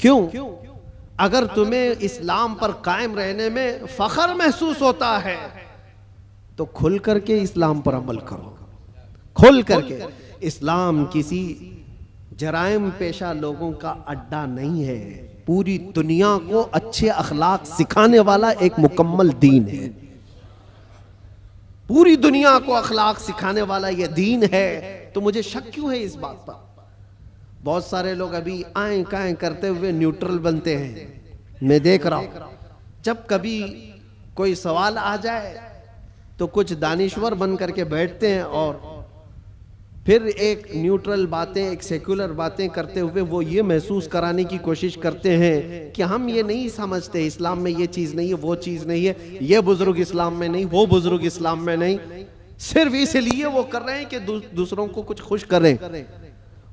क्यों? अगर तुम्हें इस्लाम पर कायम रहने में फख्र महसूस होता है तो खुल करके इस्लाम पर अमल करो, खुल करके। इस्लाम किसी जराइम पेशा लोगों का अड्डा नहीं है, पूरी दुनिया को अच्छे अखलाक सिखाने वाला एक मुकम्मल दीन है। पूरी दुनिया को अखलाक सिखाने वाला यह दीन है। तो मुझे शक क्यों है इस बात पर? बहुत सारे लोग अभी आए काए करते हुए न्यूट्रल बनते हैं। मैं देख रहा हूं जब कभी कोई सवाल आ जाए तो कुछ दानिश्वर बन करके बैठते हैं और फिर एक न्यूट्रल बातें, एक सेक्युलर बातें करते हुए वो ये महसूस कराने की कोशिश करते हैं कि हम ये नहीं समझते, इस्लाम में ये चीज़ नहीं है, वो चीज़ नहीं है, ये बुजुर्ग इस्लाम में नहीं, वो बुजुर्ग इस्लाम में नहीं। सिर्फ इसलिए वो कर रहे हैं कि दूसरों को कुछ खुश करें।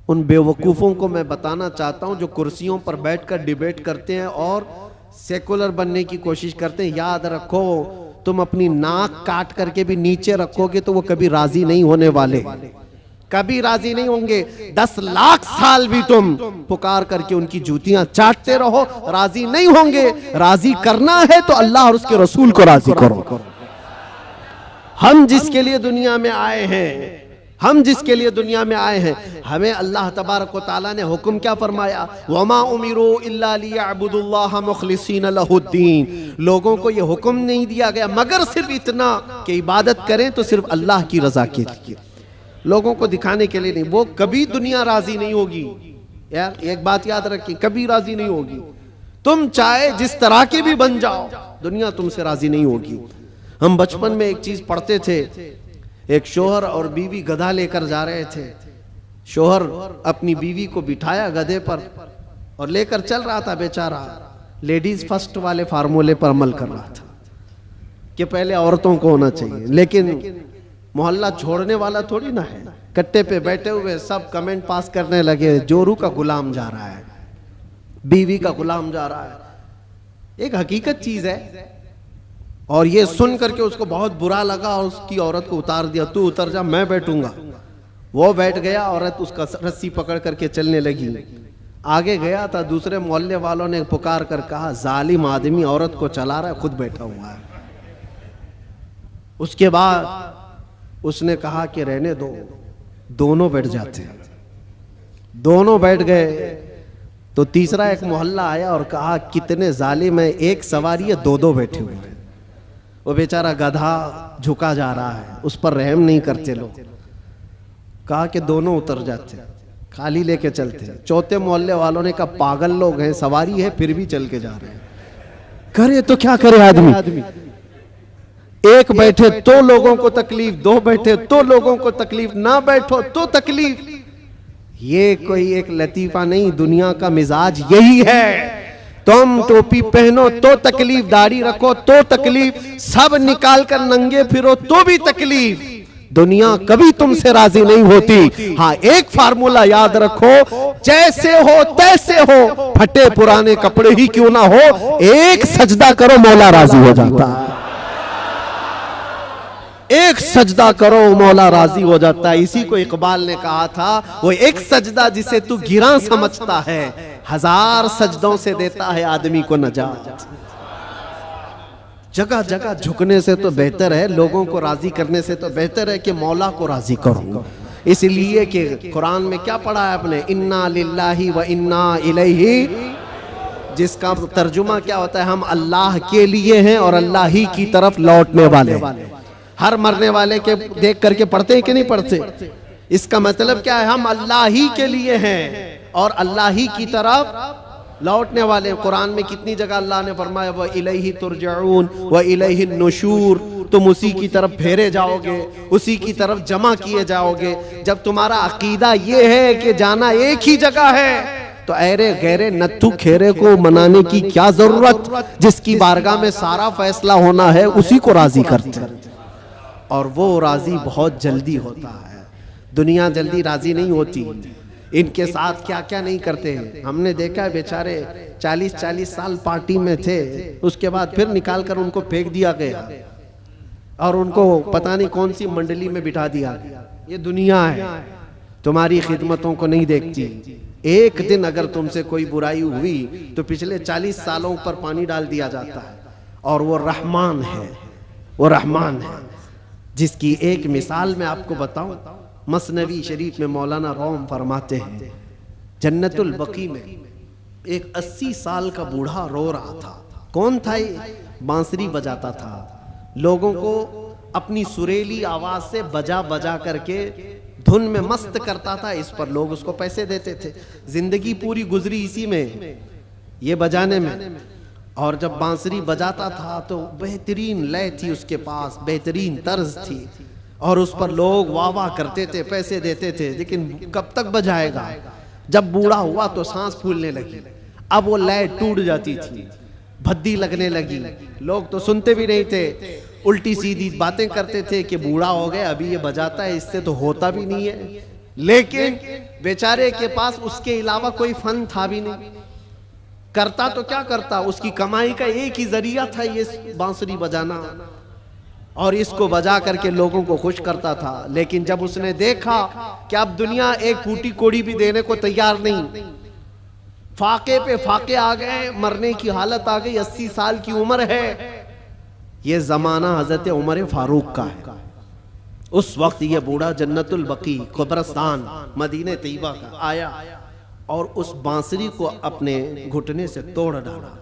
उन बेवकूफ़ों को मैं बताना चाहता हूं जो कुर्सियों पर बैठकर डिबेट करते हैं और सेकुलर बनने की कोशिश करते हैं। याद रखो, तुम अपनी नाक काट करके भी नीचे रखोगे तो वो कभी राजी नहीं होने वाले, कभी राजी नहीं होंगे। 10 लाख साल भी तुम पुकार करके उनकी जूतियां चाटते रहो, राजी नहीं होंगे। राजी करना है तो अल्लाह और उसके रसूल को राजी करो। हम जिसके लिए दुनिया में आए हैं, हम जिसके लिए दुनिया में आए हैं, हमें अल्लाह तबारक व तआला ने हुक्म क्या फरमाया? वमा उमिरू इल्ला लियअबुदुल्लाह मुखलिसीन लहुद्दीन। लोगों को यह हुक्म नहीं दिया गया मगर सिर्फ इतना कि इबादत करें तो सिर्फ अल्लाह की रजा के लिए, लोगों को दिखाने के लिए नहीं। वो कभी दुनिया राजी नहीं होगी यार, एक बात याद रखिए, कभी राजी नहीं होगी। तुम चाहे जिस तरह के भी बन जाओ, दुनिया तुमसे राजी नहीं होगी। हम बचपन में एक चीज पढ़ते थे, एक शोहर और बीवी गधा लेकर जा रहे थे। शोहर अपनी बीवी को बिठाया गधे पर और लेकर चल रहा था। बेचारा लेडीज फर्स्ट वाले फार्मूले पर अमल कर रहा था कि पहले औरतों को होना चाहिए, लेकिन मोहल्ला छोड़ने वाला थोड़ी ना है। कट्टे पे बैठे हुए सब कमेंट पास करने लगे, जोरू का गुलाम जा रहा है, बीवी का गुलाम जा रहा है। एक हकीकत चीज है। और ये सुन करके उसको बहुत बुरा लगा और उसकी औरत को उतार दिया, तू उतर जा, मैं बैठूंगा। वो बैठ गया, औरत उसका रस्सी पकड़ करके चलने लगी। आगे गया था, दूसरे मोहल्ले वालों ने पुकार कर कहा, जालिम आदमी औरत को चला रहा है, खुद बैठा हुआ है। उसके बाद उसने कहा कि रहने दो, दोनों बैठ जाते हैं। दोनों बैठ गए तो तीसरा एक मोहल्ला आया और कहा, कितने जालिम है, एक सवारी है, दो बैठे हुए हैं। वो बेचारा गधा झुका जा रहा है, उस पर रहम नहीं करते लोग। कहा कि दोनों उतर जाते, खाली लेके चलते। चौथे मोहल्ले वालों ने कहा, पागल लोग हैं, सवारी है फिर भी चल के जा रहे हैं, करे तो क्या करे आदमी। एक बैठे तो लोगों को तकलीफ, दो बैठे तो लोगों को तकलीफ, ना बैठो तो तकलीफ। ये कोई एक लतीफा नहीं, दुनिया का मिजाज यही है। तुम टोपी पहनो तो तकलीफ, दाढ़ी रखो तो तकलीफ, सब निकाल कर नंगे फिरो तो भी तकलीफ। दुनिया कभी तुमसे राजी नहीं होती। हाँ, एक फार्मूला याद रखो, जैसे हो तैसे हो, फटे पुराने कपड़े ही क्यों ना हो, एक सजदा करो मौला राजी हो जाता है। एक सजदा करो मौला राजी हो जाता है। इसी को इकबाल ने कहा था, वो एक सजदा जिसे तू गिरा समझता है, 1000 सजदों से देता है आदमी को नजात। जगह जगह झुकने से तो बेहतर है, लोगों को राजी करने से तो बेहतर है कि मौला को राजी करो। इसलिए कि कुरान में क्या पढ़ा है आपने, इन्ना लिल्लाही व इन्ना इलैहि, जिसका तर्जुमा क्या होता है, हम अल्लाह के लिए हैं और अल्लाह ही की तरफ लौटने वाले। हर मरने वाले के देख करके पढ़ते हैं कि नहीं पढ़ते? इसका मतलब क्या है, हम अल्लाह ही के लिए हैं और अल्लाह ही की तरफ लौटने वाले। कुरान में कितनी जगह अल्लाह ने फरमाया, व इलैहि तुरजऊन व इलैहि नुशूर, तुम उसी की तरफ फेरे जाओगे, उसी की तरफ जमा किए जाओगे। जब तुम्हारा अकीदा ये है कि जाना एक ही जगह है, तो ऐरे गैरे नत्थु खेरे को मनाने की क्या जरूरत। जिसकी बारगाह में सारा फैसला होना है उसी को राजी करते हैं, और वो राजी बहुत जल्दी होता है। दुनिया जल्दी राजी नहीं होती। इनके साथ क्या क्या नहीं करते हैं। हमने देखा है बेचारे 40-40 साल पार्टी में थे, उसके बाद फिर निकाल कर उनको फेंक दिया गया और उनको पता नहीं कौन सी मंडली में बिठा दिया गया। ये दुनिया है, तुम्हारी खिदमतों को नहीं देखती। एक दिन अगर तुमसे कोई बुराई हुई तो पिछले 40 सालों पर पानी डाल दिया जाता है। और वो रहमान है, वो रहमान है जिसकी एक मिसाल मैं आपको बताऊं। मसनवी शरीफ में मौलाना रोम फरमाते हैं, जन्नतुल बकी में एक 80 साल का बूढ़ा रो रहा था। कौन था ये? बांसुरी बजाता था, लोगों को अपनी सुरीली आवाज से बजा बजा करके धुन में मस्त करता था। इस पर लोग उसको पैसे देते थे। जिंदगी पूरी गुजरी इसी में, ये बजाने में। और जब बांसुरी बजाता था तो बेहतरीन लय थी उसके पास, बेहतरीन तर्ज थी और उस पर लोग वाह वाह करते थे, पैसे देते थे। लेकिन कब तक बजाएगा? जब बूढ़ा हुआ तो सांस फूलने लगी, अब वो लय टूट जाती थी, भद्दी लगने लगी। लोग तो सुनते भी नहीं थे, उल्टी सीधी बातें करते थे कि बूढ़ा हो गया, अभी ये बजाता है, इससे तो होता भी नहीं है। लेकिन बेचारे के पास उसके अलावा कोई फन था भी नहीं। करता तो क्या करता, उसकी कमाई का एक ही जरिया था ये बांसुरी बजाना, और इसको बजा करके लोगों को खुश करता था। लेकिन जब उसने देखा कि अब दुनिया एक फूटी कोड़ी भी देने को तैयार नहीं, फाके पे फाके आ गए, मरने की हालत आ गई, 80 साल की उम्र है। ये जमाना हजरत उमर फारूक का है। उस वक्त ये बूढ़ा जन्नतुल बकी कब्रिस्तान मदीने तैयबा का आया और उस बांसुरी को अपने घुटने से तोड़ डाला,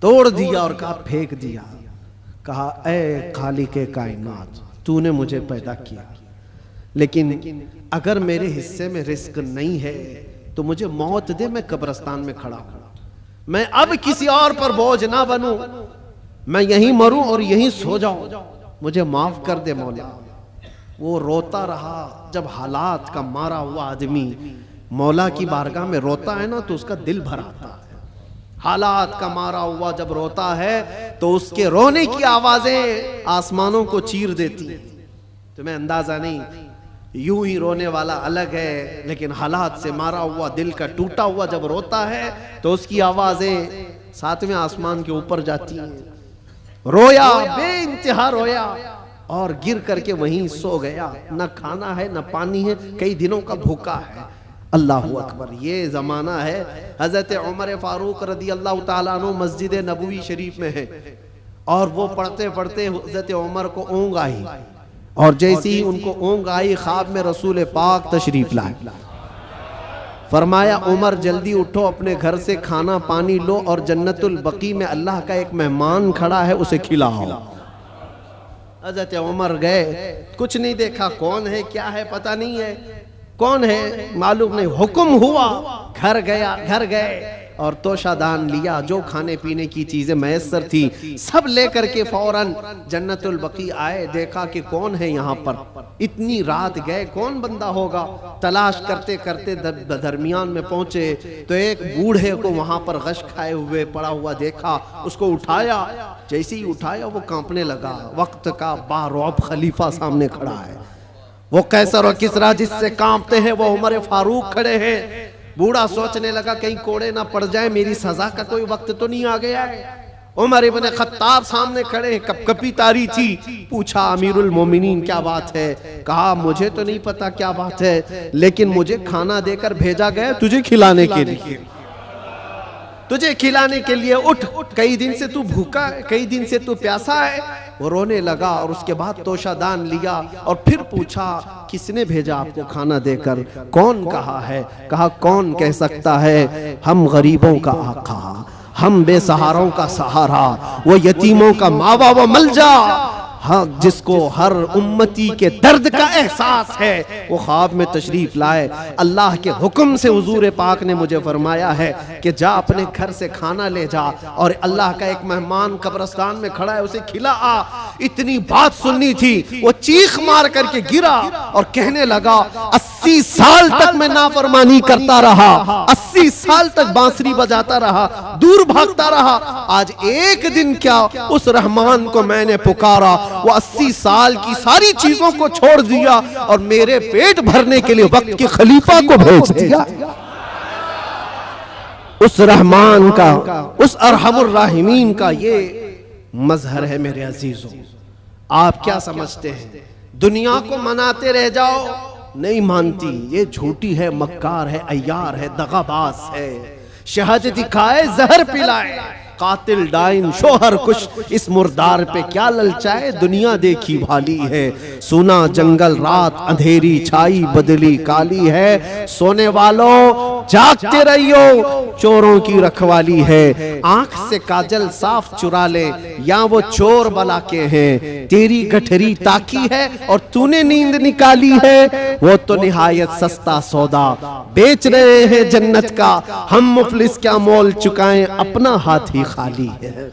तोड़ दिया और कहा फेंक दिया। कहा ऐ खालिके कायनात, तूने मुझे पैदा किया, लेकिन अगर मेरे हिस्से में रिस्क नहीं है तो मुझे मौत दे, मैं कब्रिस्तान में खड़ा हूं। मैं अब किसी और पर बोझ ना बनूं, मैं यहीं मरूं और यहीं सो जाऊं, मुझे माफ कर दे मौला। वो रोता रहा। जब हालात का मारा हुआ आदमी मौला की बारगाह में रोता है ना तो उसका दिल भर आता है। हालात का मारा हुआ जब रोता है तो उसके रोने की आवाजें आसमानों को चीर देती। तुम्हें अंदाजा नहीं, यूं ही रोने वाला अलग है, लेकिन हालात से मारा हुआ, दिल का टूटा हुआ जब रोता है तो उसकी आवाजें सातवें आसमान के ऊपर जाती हैं। रोया, बेइंतहा रोया और गिर करके वहीं सो गया। न खाना है न पानी है, कई दिनों का भूखा है। अल्लाह अकबर। ये ज़माना है हज़रत उमर फारूक रदी अल्लाह ताला अन्हु मस्जिद नबवी शरीफ में है और वो पढ़ते पढ़ते हज़रत उमर को ऊँग आई और जैसे ही उनको ऊँग आई ख्वाब में रसूल पाक तशरीफ लाए। फरमाया उमर जल्दी उठो, अपने घर से खाना पानी लो और जन्नतुल बकी में अल्लाह का एक मेहमान खड़ा है उसे खिलाओ। हज़रत उमर गए, कुछ नहीं देखा, कौन है क्या है पता नहीं है, कौन है मालूम नहीं। हुक्म हुआ, घर गया, घर गए और तोशादान लिया, जो खाने पीने की चीजें मैसर थी सब लेकर के फौरन जन्नतुल बकी आए। देखा कि कौन है यहाँ पर, इतनी रात गए, कौन बंदा होगा। तलाश करते करते दरमियान में पहुंचे तो एक बूढ़े को वहां पर गश खाए हुए पड़ा हुआ देखा, उसको उठाया। जैसे ही उठाया वो कांपने लगा। वक्त का बारौब खलीफा सामने खड़ा है, वो कैसर और किसरा जिससे कांपते हैं वो उमर फारूक खड़े हैं। बूढ़ा सोचने लगा कहीं कोड़े ना पड़ जाए, मेरी सजा का कोई वक्त तो नहीं आ गया है। उमर इब्न खत्ताब सामने खड़े हैं, कपकपी तारी थी। पूछा अमीरुल मोमिनीन क्या बात है? कहा मुझे तो नहीं पता क्या बात है, लेकिन मुझे खाना देकर भेजा गया तुझे खिलाने के लिए, तुझे खिलाने के लिए। उठ, कई दिन से तू भूखा है, कई दिन से तू प्यासा है। वो रोने लगा और उसके बाद तोशादान लिया और फिर पूछा किसने भेजा आपको खाना देकर, कौन कहा है? कहा कौन कह सकता है, हम गरीबों का आका, हम बेसहारों का सहारा, वो यतीमों का मावा व मलजा, हाँ जिसको हर उम्मती के दर्द का एहसास है, वो ख्वाब में तशरीफ लाए। अल्लाह के हुक्म से हुजूर पाक ने मुझे फरमाया है कि जा अपने घर से खाना ले जा और अल्लाह का एक मेहमान कब्रिस्तान में खड़ा है उसे खिला आ। इतनी बात सुननी थी, वो चीख मार करके गिरा और कहने लगा 80 80 साल तक मैं नाफरमानी करता रहा, 80 साल तक बांसुरी बजाता रहा, दूर भागता रहा। आज एक दिन क्या उस रहमान को मैंने पुकारा, वो 80 साल की सारी चीजों को छोड़ दिया और मेरे पेट भरने के लिए वक्त के खलीफा को भेज दिया। उस रहमान का, उस अरहमुर राहिमीन का ये मजहर है मेरे अजीजों। आप क्या समझते हैं दुनिया को मनाते रह जाओ? नहीं मानती, ये झूठी है, मक्कार है, अय्यार है, दगाबाज है। शहद दिखाए जहर पिलाए, कातिल डाइन शोहर कुछ, इस मुर्दार पे क्या ललचाए, दुनिया देखी भाली है। सुना जंगल रात अंधेरी छाई बदली काली है, सोने वालों जागते रहियो चोरों की रखवाली है। आंख से काजल साफ चुरा ले या वो चोर बला के हैं, तेरी गठरी ताकी है और तूने नींद निकाली है, वो तो निहायत सस्ता सौदा बेच रहे हैं जन्नत का, हम मुफलिस क्या मोल चुकाएं, अपना हाथ ही खाली है।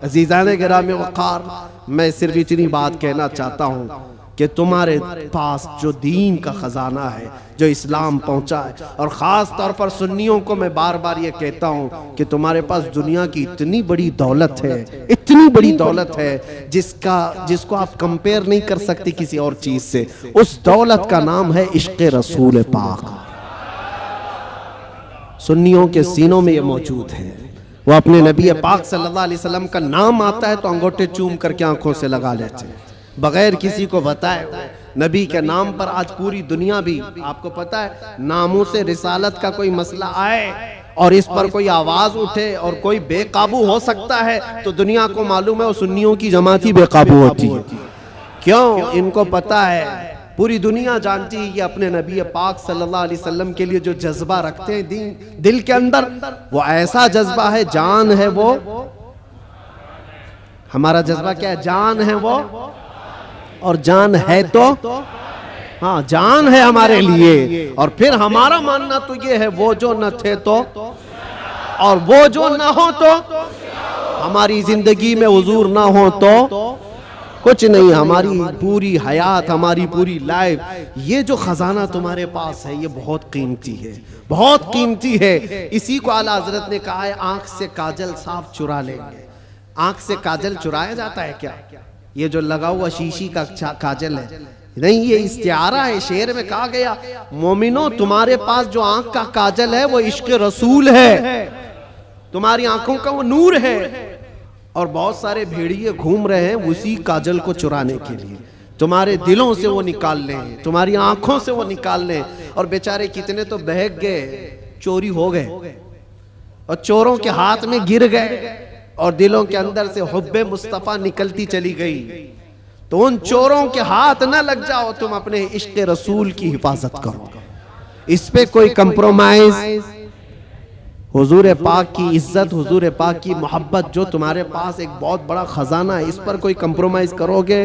अजीजाने गिरामी वक़ार, मैं सिर्फ इतनी बात कहना चाहता हूँ कि तुम्हारे पास जो दीन का खजाना है, जो इस्लाम पहुंचा है, और ख़ास तौर पर सुन्नियों को मैं बार बार ये कहता हूँ कि तुम्हारे पास दुनिया की इतनी बड़ी दौलत है, इतनी बड़ी दौलत है जिसको आप कंपेयर नहीं कर सकते किसी और चीज़ से। उस दौलत का नाम है इश्क़ रसूल पाक। सुन्नियों के सीनों में ये मौजूद है। वो अपने नबी पाक सल्लल्लाहु अलैहि वसल्लम का नाम आता है तो अंगूठे चूम करके आंखों से लगा लेते हैं बगैर किसी को बताए। नबी के नाम पर आज पूरी दुनिया भी, आपको पता है, नामों से रिसालत का कोई मसला आए और इस पर कोई आवाज उठे और कोई बेकाबू हो सकता है तो दुनिया को मालूम है वो सुन्नियों की जमात ही बेकाबू होती है। क्यों? इनको पता है, पूरी दुनिया जानती है कि अपने नबी पाक सल्लल्लाहु अलैहि वसल्लम के लिए जो जज्बा रखते हैं दिल के अंदर, वो ऐसा जज्बा है, जान है वो। हमारा जज्बा क्या है? जान है वो, और जान है तो हाँ, जान है हमारे लिए। और फिर हमारा मानना तो ये है, वो जो न थे तो, और वो जो ना हो तो, हमारी जिंदगी में हुजूर ना हो तो कुछ नहीं। हमारी पूरी हयात, हमारी पूरी लाइफ, ये जो खजाना तुम्हारे पास है ये बहुत कीमती है, बहुत कीमती है। इसी को आला हजरत ने कहा है, आंख से काजल साफ चुरा लेंगे। आंख से काजल चुराया जाता है क्या? ये जो लगा हुआ शीशी का काजल है नहीं, ये इस्तिआरा है। शेर में कहा गया, मोमिनो तुम्हारे पास जो आंख का काजल है वो इश्क रसूल है, तुम्हारी आंखों का वो नूर है। और बहुत सारे भेड़िए घूम रहे हैं उसी काजल को चुराने के लिए, तुम्हारे दिलों से वो निकाल लें, तुम्हारी आंखों से वो निकाल लें। और बेचारे कितने तो बहक गए, चोरी हो गए और चोरों के हाथ में गिर गए और दिलों के अंदर से हुब्बे मुस्तफा निकलती चली गई। तो उन चोरों के हाथ न लग जाओ, तुम अपने इश्क रसूल की हिफाजत करो, इस पे कोई कंप्रोमाइज। हुजूर पाक की इज्जत, हुजूर पाक की मोहब्बत जो तुम्हारे पास एक बहुत बड़ा खजाना है, इस पर कोई कंप्रोमाइज करोगे?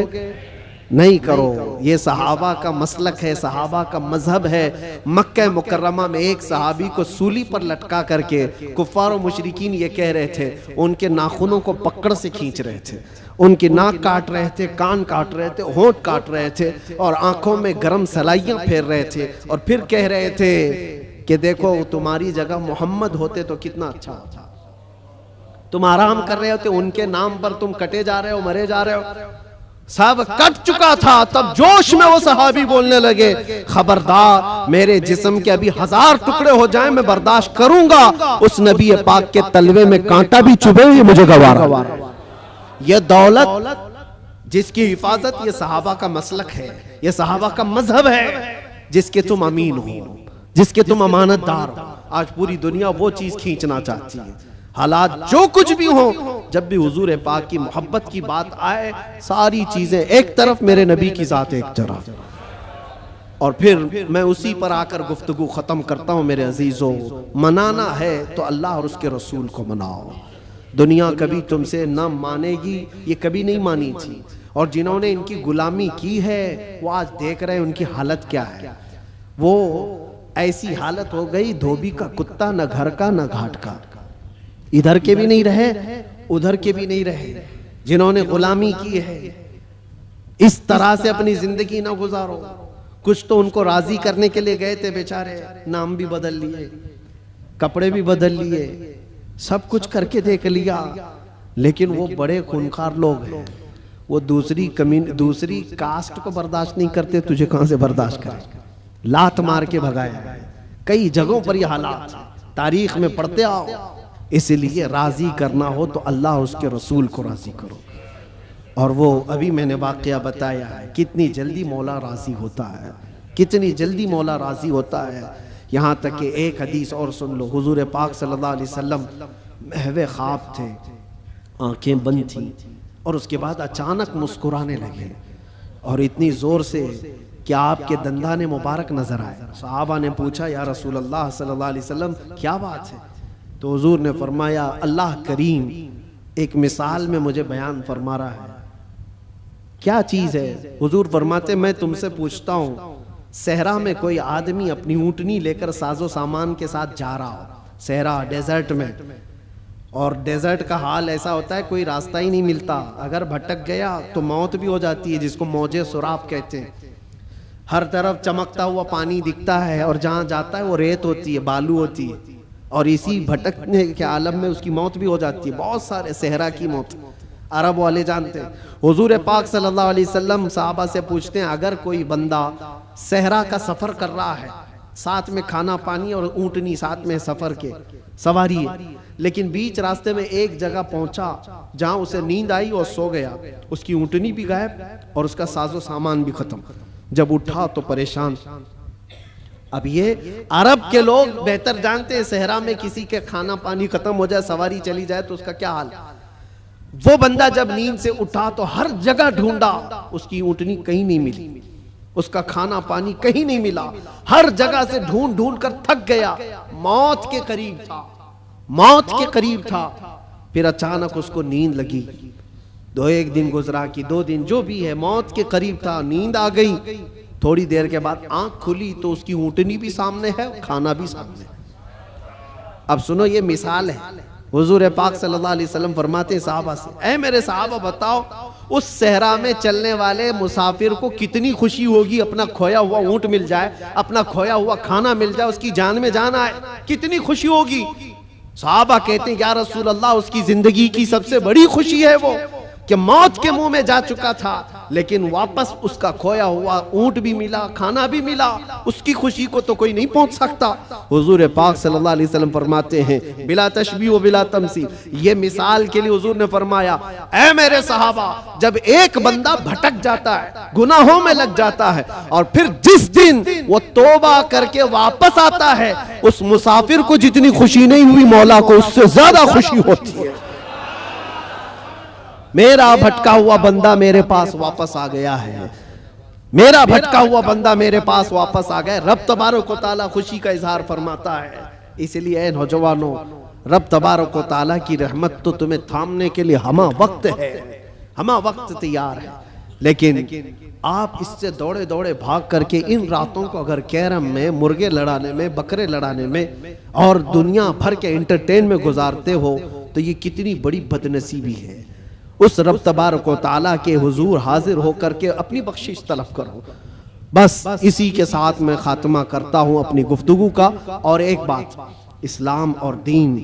नहीं करो। ये सहाबा का मसलक है, सहाबा का मजहब है। मक्का मुकर्रमा में एक सहाबी को सूली पर लटका करके कुफ्फार और मुशरिकीन ये कह रहे थे, उनके नाखूनों को पकड़ से खींच रहे थे, उनकी नाक काट रहे थे, कान काट रहे थे, होंठ काट रहे थे और आंखों में गरम सलाइयां फेर रहे थे। और फिर कह रहे थे कि देखो तुम्हारी जगह मोहम्मद होते तो कितना अच्छा होता। तुम आराम कर रहे होते, उनके नाम पर तुम कटे जा रहे हो, मरे जा रहे हो। सब कट चुका था, तब जोश में वो सहाबी बोलने लगे, खबरदार, मेरे जिस्म के अभी 1000 टुकड़े हो जाएं मैं बर्दाश्त करूंगा, उस नबी पाक के तलवे में कांटा भी चुभे ये मुझे गवारा। ये दौलत जिसकी हिफाजत ये सहाबा का मसलक है, ये सहाबा का मजहब है, जिसके तुम अमीन हो, जिसके तुम अमानतदार हो। आज पूरी दुनिया वो चीज खींचना चाहती है। हालात जो कुछ भी हो, जब भी हुजूर पाक की मोहब्बत की बात आए, सारी चीजें एक तरफ, मेरे नबी की जात एक तरफ। और फिर मैं उसी पर आकर गुफ्तगू खत्म करता हूं। मेरे अजीजों, मनाना है तो अल्लाह और उसके रसूल को मनाओ। दुनिया कभी तुमसे न मानेगी, ये कभी नहीं मानी थी। और जिन्होंने इनकी गुलामी की है वो आज देख रहे हैं उनकी हालत क्या है। वो ऐसी हालत हो गई, धोबी का कुत्ता, न घर का न घाट का, इधर के भी नहीं रहे उधर के भी नहीं रहे। जिन्होंने गुलामी की है, इस तरह से अपनी जिंदगी ना गुजारो। कुछ तो उनको राजी करने के लिए गए थे बेचारे, नाम भी बदल लिए, कपड़े भी बदल लिए, सब कुछ करके देख लिया, लेकिन वो बड़े खूंखार लोग हैं, वो दूसरी कास्ट को बर्दाश्त नहीं करते, तुझे कहां से बर्दाश्त करें, लात मार के भगाया। कई जगहों पर ये हालात तारीख में पढ़ते आओ। इसलिए राजी करना हो तो अल्लाह उसके रसूल को राजी करो। और वो अभी मैंने वाकया बताया है, कितनी जल्दी मौला राजी होता है, कितनी जल्दी मौला राजी होता है। यहाँ तक कि एक हदीस और सुन लो, हुजूर पाक सल्लल्लाहु अलैहि वसल्लम महवे ख्वाब थे, आंखें बंद थी, और उसके बाद अचानक मुस्कुराने लगे, और इतनी जोर से कि आपके दंदाने मुबारक नजर आए। सहाबा ने पूछा, या रसूल अल्लाह सल्लल्लाहु अलैहि वसल्लम क्या बात है? तो हुजूर ने फरमाया, अल्लाह करीम एक मिसाल में मुझे बयान फरमा रहा है। क्या चीज है? हुजूर फरमाते, मैं तुमसे पूछता हूँ, सहरा में कोई आदमी अपनी ऊँटनी लेकर साजो सामान के साथ जा रहा हो, सहरा डेजर्ट में, और डेजर्ट का हाल ऐसा होता है कोई रास्ता ही नहीं मिलता, अगर भटक गया तो मौत भी हो जाती है, जिसको मौजे सुराब कहते हैं। हर तरफ चमकता हुआ पानी दिखता है, और जहाँ जाता है वो रेत होती है, बालू होती है, और इसी भटकने के आलम में उसकी मौत भी हो जाती है। बहुत सारे सहरा की मौत अरब वाले जानते हैं। हुजूर पाक सल्लल्लाहु अलैहि वसल्लम साहबा से पूछते हैं, अगर कोई बंदा सहरा का सफर कर रहा है, साथ में खाना पानी और ऊँटनी साथ में सफर के सवारी है, लेकिन बीच रास्ते में एक जगह पहुंचा जहां उसे नींद आई और सो गया, उसकी ऊँटनी भी गायब और उसका साजो सामान भी खत्म, जब उठा तो परेशान। अब ये अरब के लोग बेहतर जानते हैं, सहरा में किसी के खाना पानी खत्म हो जाए, सवारी चली जाए तो उसका क्या हाल। वो बंदा जब नींद से उठा तो हर जगह ढूंढा, उसकी ऊँटनी कहीं नहीं मिली, उसका खाना पानी कहीं नहीं मिला, हर जगह से ढूंढ ढूंढ कर थक गया, मौत के करीब था, मौत के करीब था। फिर अचानक उसको नींद लगी, एक दिन गुजरा कि 2 दिन, जो भी है, मौत के करीब था, नींद आ गई। थोड़ी देर के बाद आंख खुली तो उसकी ऊँटनी भी सामने है, खाना भी सामने। अब सुनो, ये मिसाल है। हुजूर पाक सल्लल्लाहु अलैहि वसल्लम फरमाते साहबा से, ऐ मेरे साहबा बताओ, उस सहरा में चलने वाले मुसाफिर को कितनी खुशी होगी, अपना खोया हुआ ऊँट मिल जाए, अपना खोया हुआ खाना मिल जाए, उसकी जान में जान आए, कितनी खुशी होगी। साहबा कहते हैं, या रसूल अल्लाह, उसकी जिंदगी की सबसे बड़ी खुशी है वो कि मौत के मुंह में जा चुका था, लेकिन वापस उसका खोया हुआ ऊँट भी मिला, खाना भी मिला, उसकी खुशी को तो कोई नहीं पहुंच सकता। हुजूर पाक सल्लल्लाहु अलैहि वसल्लम फरमाते हैं, बिला तशबीह व बिला तमसील, ये मिसाल के लिए हुजूर ने फरमाया, ऐ मेरे सहाबा, जब एक बंदा भटक जाता है, गुनाहों में लग जाता है, और फिर जिस दिन वो तौबा करके वापस आता है, उस मुसाफिर को जितनी खुशी नहीं हुई, मौला को उससे ज्यादा खुशी होती है। मेरा भटका हुआ बंदा मेरे पास वापस आ गया है, मेरा भटका हुआ बंदा मेरे पास वापस आ गया। रब तबारक व तआला खुशी का इजहार फरमाता है। इसलिए नौजवानों, रब तबारक व तआला की रहमत तो तुम्हें थामने के लिए हमा वक्त है, हमा वक्त तैयार है, लेकिन आप इससे दौड़े दौड़े भाग करके इन रातों को अगर कैरम में, मुर्गे लड़ाने में, बकरे लड़ाने में और दुनिया भर के एंटरटेन में गुजारते हो, तो ये कितनी बड़ी बदनसीबी है। उस रब तबारक व तआला के हुजूर हाजिर होकर के अपनी बख्शिश तलब करो। बस इसी के साथ मैं खात्मा करता हूं अपनी गुफ्तगू का। और एक बात, इस्लाम और दीन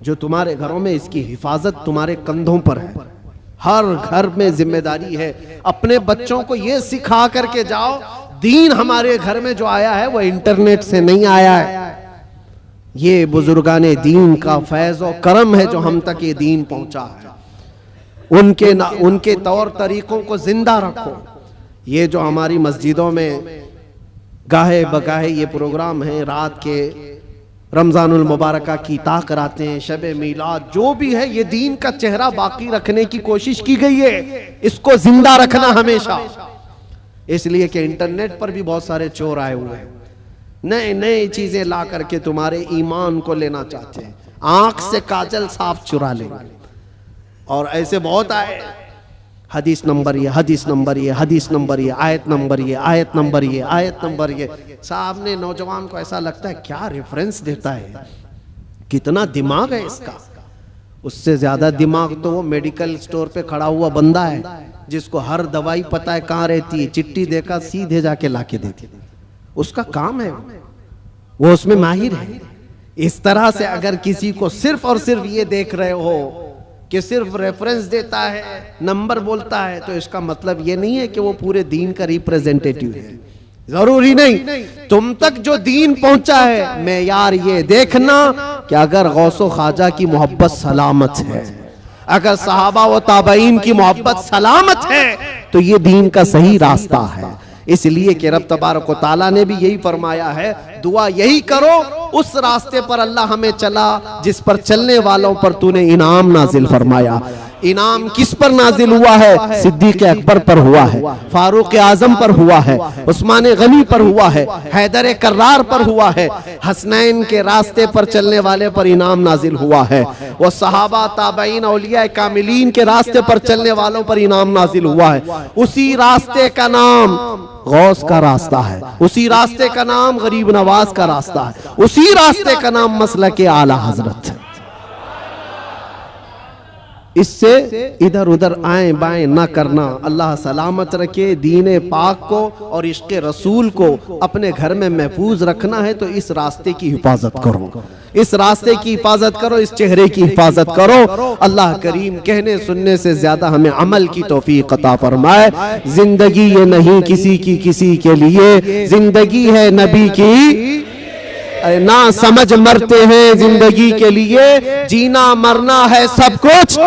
जो तुम्हारे घरों में, इसकी हिफाजत तुम्हारे कंधों पर है। हर घर में जिम्मेदारी है, अपने बच्चों को ये सिखा करके जाओ, दीन हमारे घर में जो आया है वो इंटरनेट से नहीं आया है, ये बुजुर्गाने दीन का फैज और करम है जो हम तक ये दीन पहुंचा है। उनके तौर तरीकों को जिंदा रखो। ये जो हमारी मस्जिदों में गाहे बगाहे ये प्रोग्राम है, रात के रमजानुल मुबारक की ता कराते हैं, शबे मीलाद, जो भी है, ये दीन का चेहरा बाकी रखने की कोशिश की गई है, इसको जिंदा रखना हमेशा। इसलिए कि इंटरनेट पर भी बहुत सारे चोर आए हुए हैं, नए नए चीजें ला करके तुम्हारे ईमान को लेना चाहते हैं, आंख से काजल साफ चुरा लेंगे। और ऐसे बहुत आए, हदीस नंबर ये, हदीस नंबर ये, हदीस नंबर ये, आयत नंबर ये, आयत नंबर ये, आयत नंबर ये। सामने नौजवान को ऐसा लगता है क्या रेफरेंस देता है, कितना दिमाग है इसका। उससे ज्यादा दिमाग तो वो मेडिकल स्टोर पे खड़ा हुआ बंदा है, जिसको हर दवाई पता है कहाँ रहती है, चिट्ठी देखा सीधे जाके लाके देती है। उसका काम है, वो उसमें माहिर है। इस तरह से अगर किसी को सिर्फ और सिर्फ ये देख रहे हो कि सिर्फ रेफरेंस देता है, नंबर बोलता है, तो इसका मतलब ये नहीं है कि वो पूरे दीन का रिप्रेजेंटेटिव है। जरूरी नहीं। तुम तक जो दीन पहुंचा है, मैं यार ये देखना कि अगर गौसो ख्वाजा की मोहब्बत सलामत है, अगर सहाबा व ताबईन की मोहब्बत सलामत है, तो ये दीन का सही रास्ता है। इसलिए कि रब तबारक व तआला ने भी यही फरमाया है, दुआ यही करो उस रास्ते पर अल्लाह हमें चला जिस पर चलने वालों पर तूने इनाम नाजिल फरमाया। इनाम किस पर नाजिल हुआ है? सिद्दीक अकबर पर हुआ है, फारूक आजम पर हुआ है, उस्मान गनी पर हुआ है, हैदर कर्रार पर हुआ है। हसनैन के रास्ते पर चलने वाले पर इनाम नाजिल हुआ है। वो सहाबा ताबईन औलिया कामिलीन के रास्ते पर चलने वालों पर इनाम नाजिल हुआ है। उसी रास्ते का नाम गौस का रास्ता है, उसी रास्ते का नाम गरीब नवाज का रास्ता है, उसी रास्ते का नाम मसलक आला हजरत है। इससे इधर उधर आए बाएं ना करना। अल्लाह सलामत रखे दीन पाक को और इश्क रसूल को अपने घर में महफूज रखना है तो इस रास्ते की हिफाजत करो, इस रास्ते की हिफाजत करो, इस चेहरे की हिफाजत करो। अल्लाह करीम कहने सुनने से ज्यादा हमें अमल की तौफीक अता फरमाए। जिंदगी ये नहीं किसी की किसी के लिए, जिंदगी है नबी की, ना समझ मरते हैं जिंदगी के लिए, जीना मरना है सब कुछ।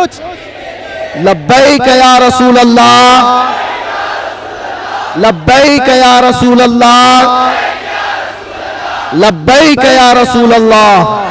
लब्बैक या रसूल अल्लाह, लब्बैक या रसूल अल्लाह, लब्बैक या रसूल अल्लाह।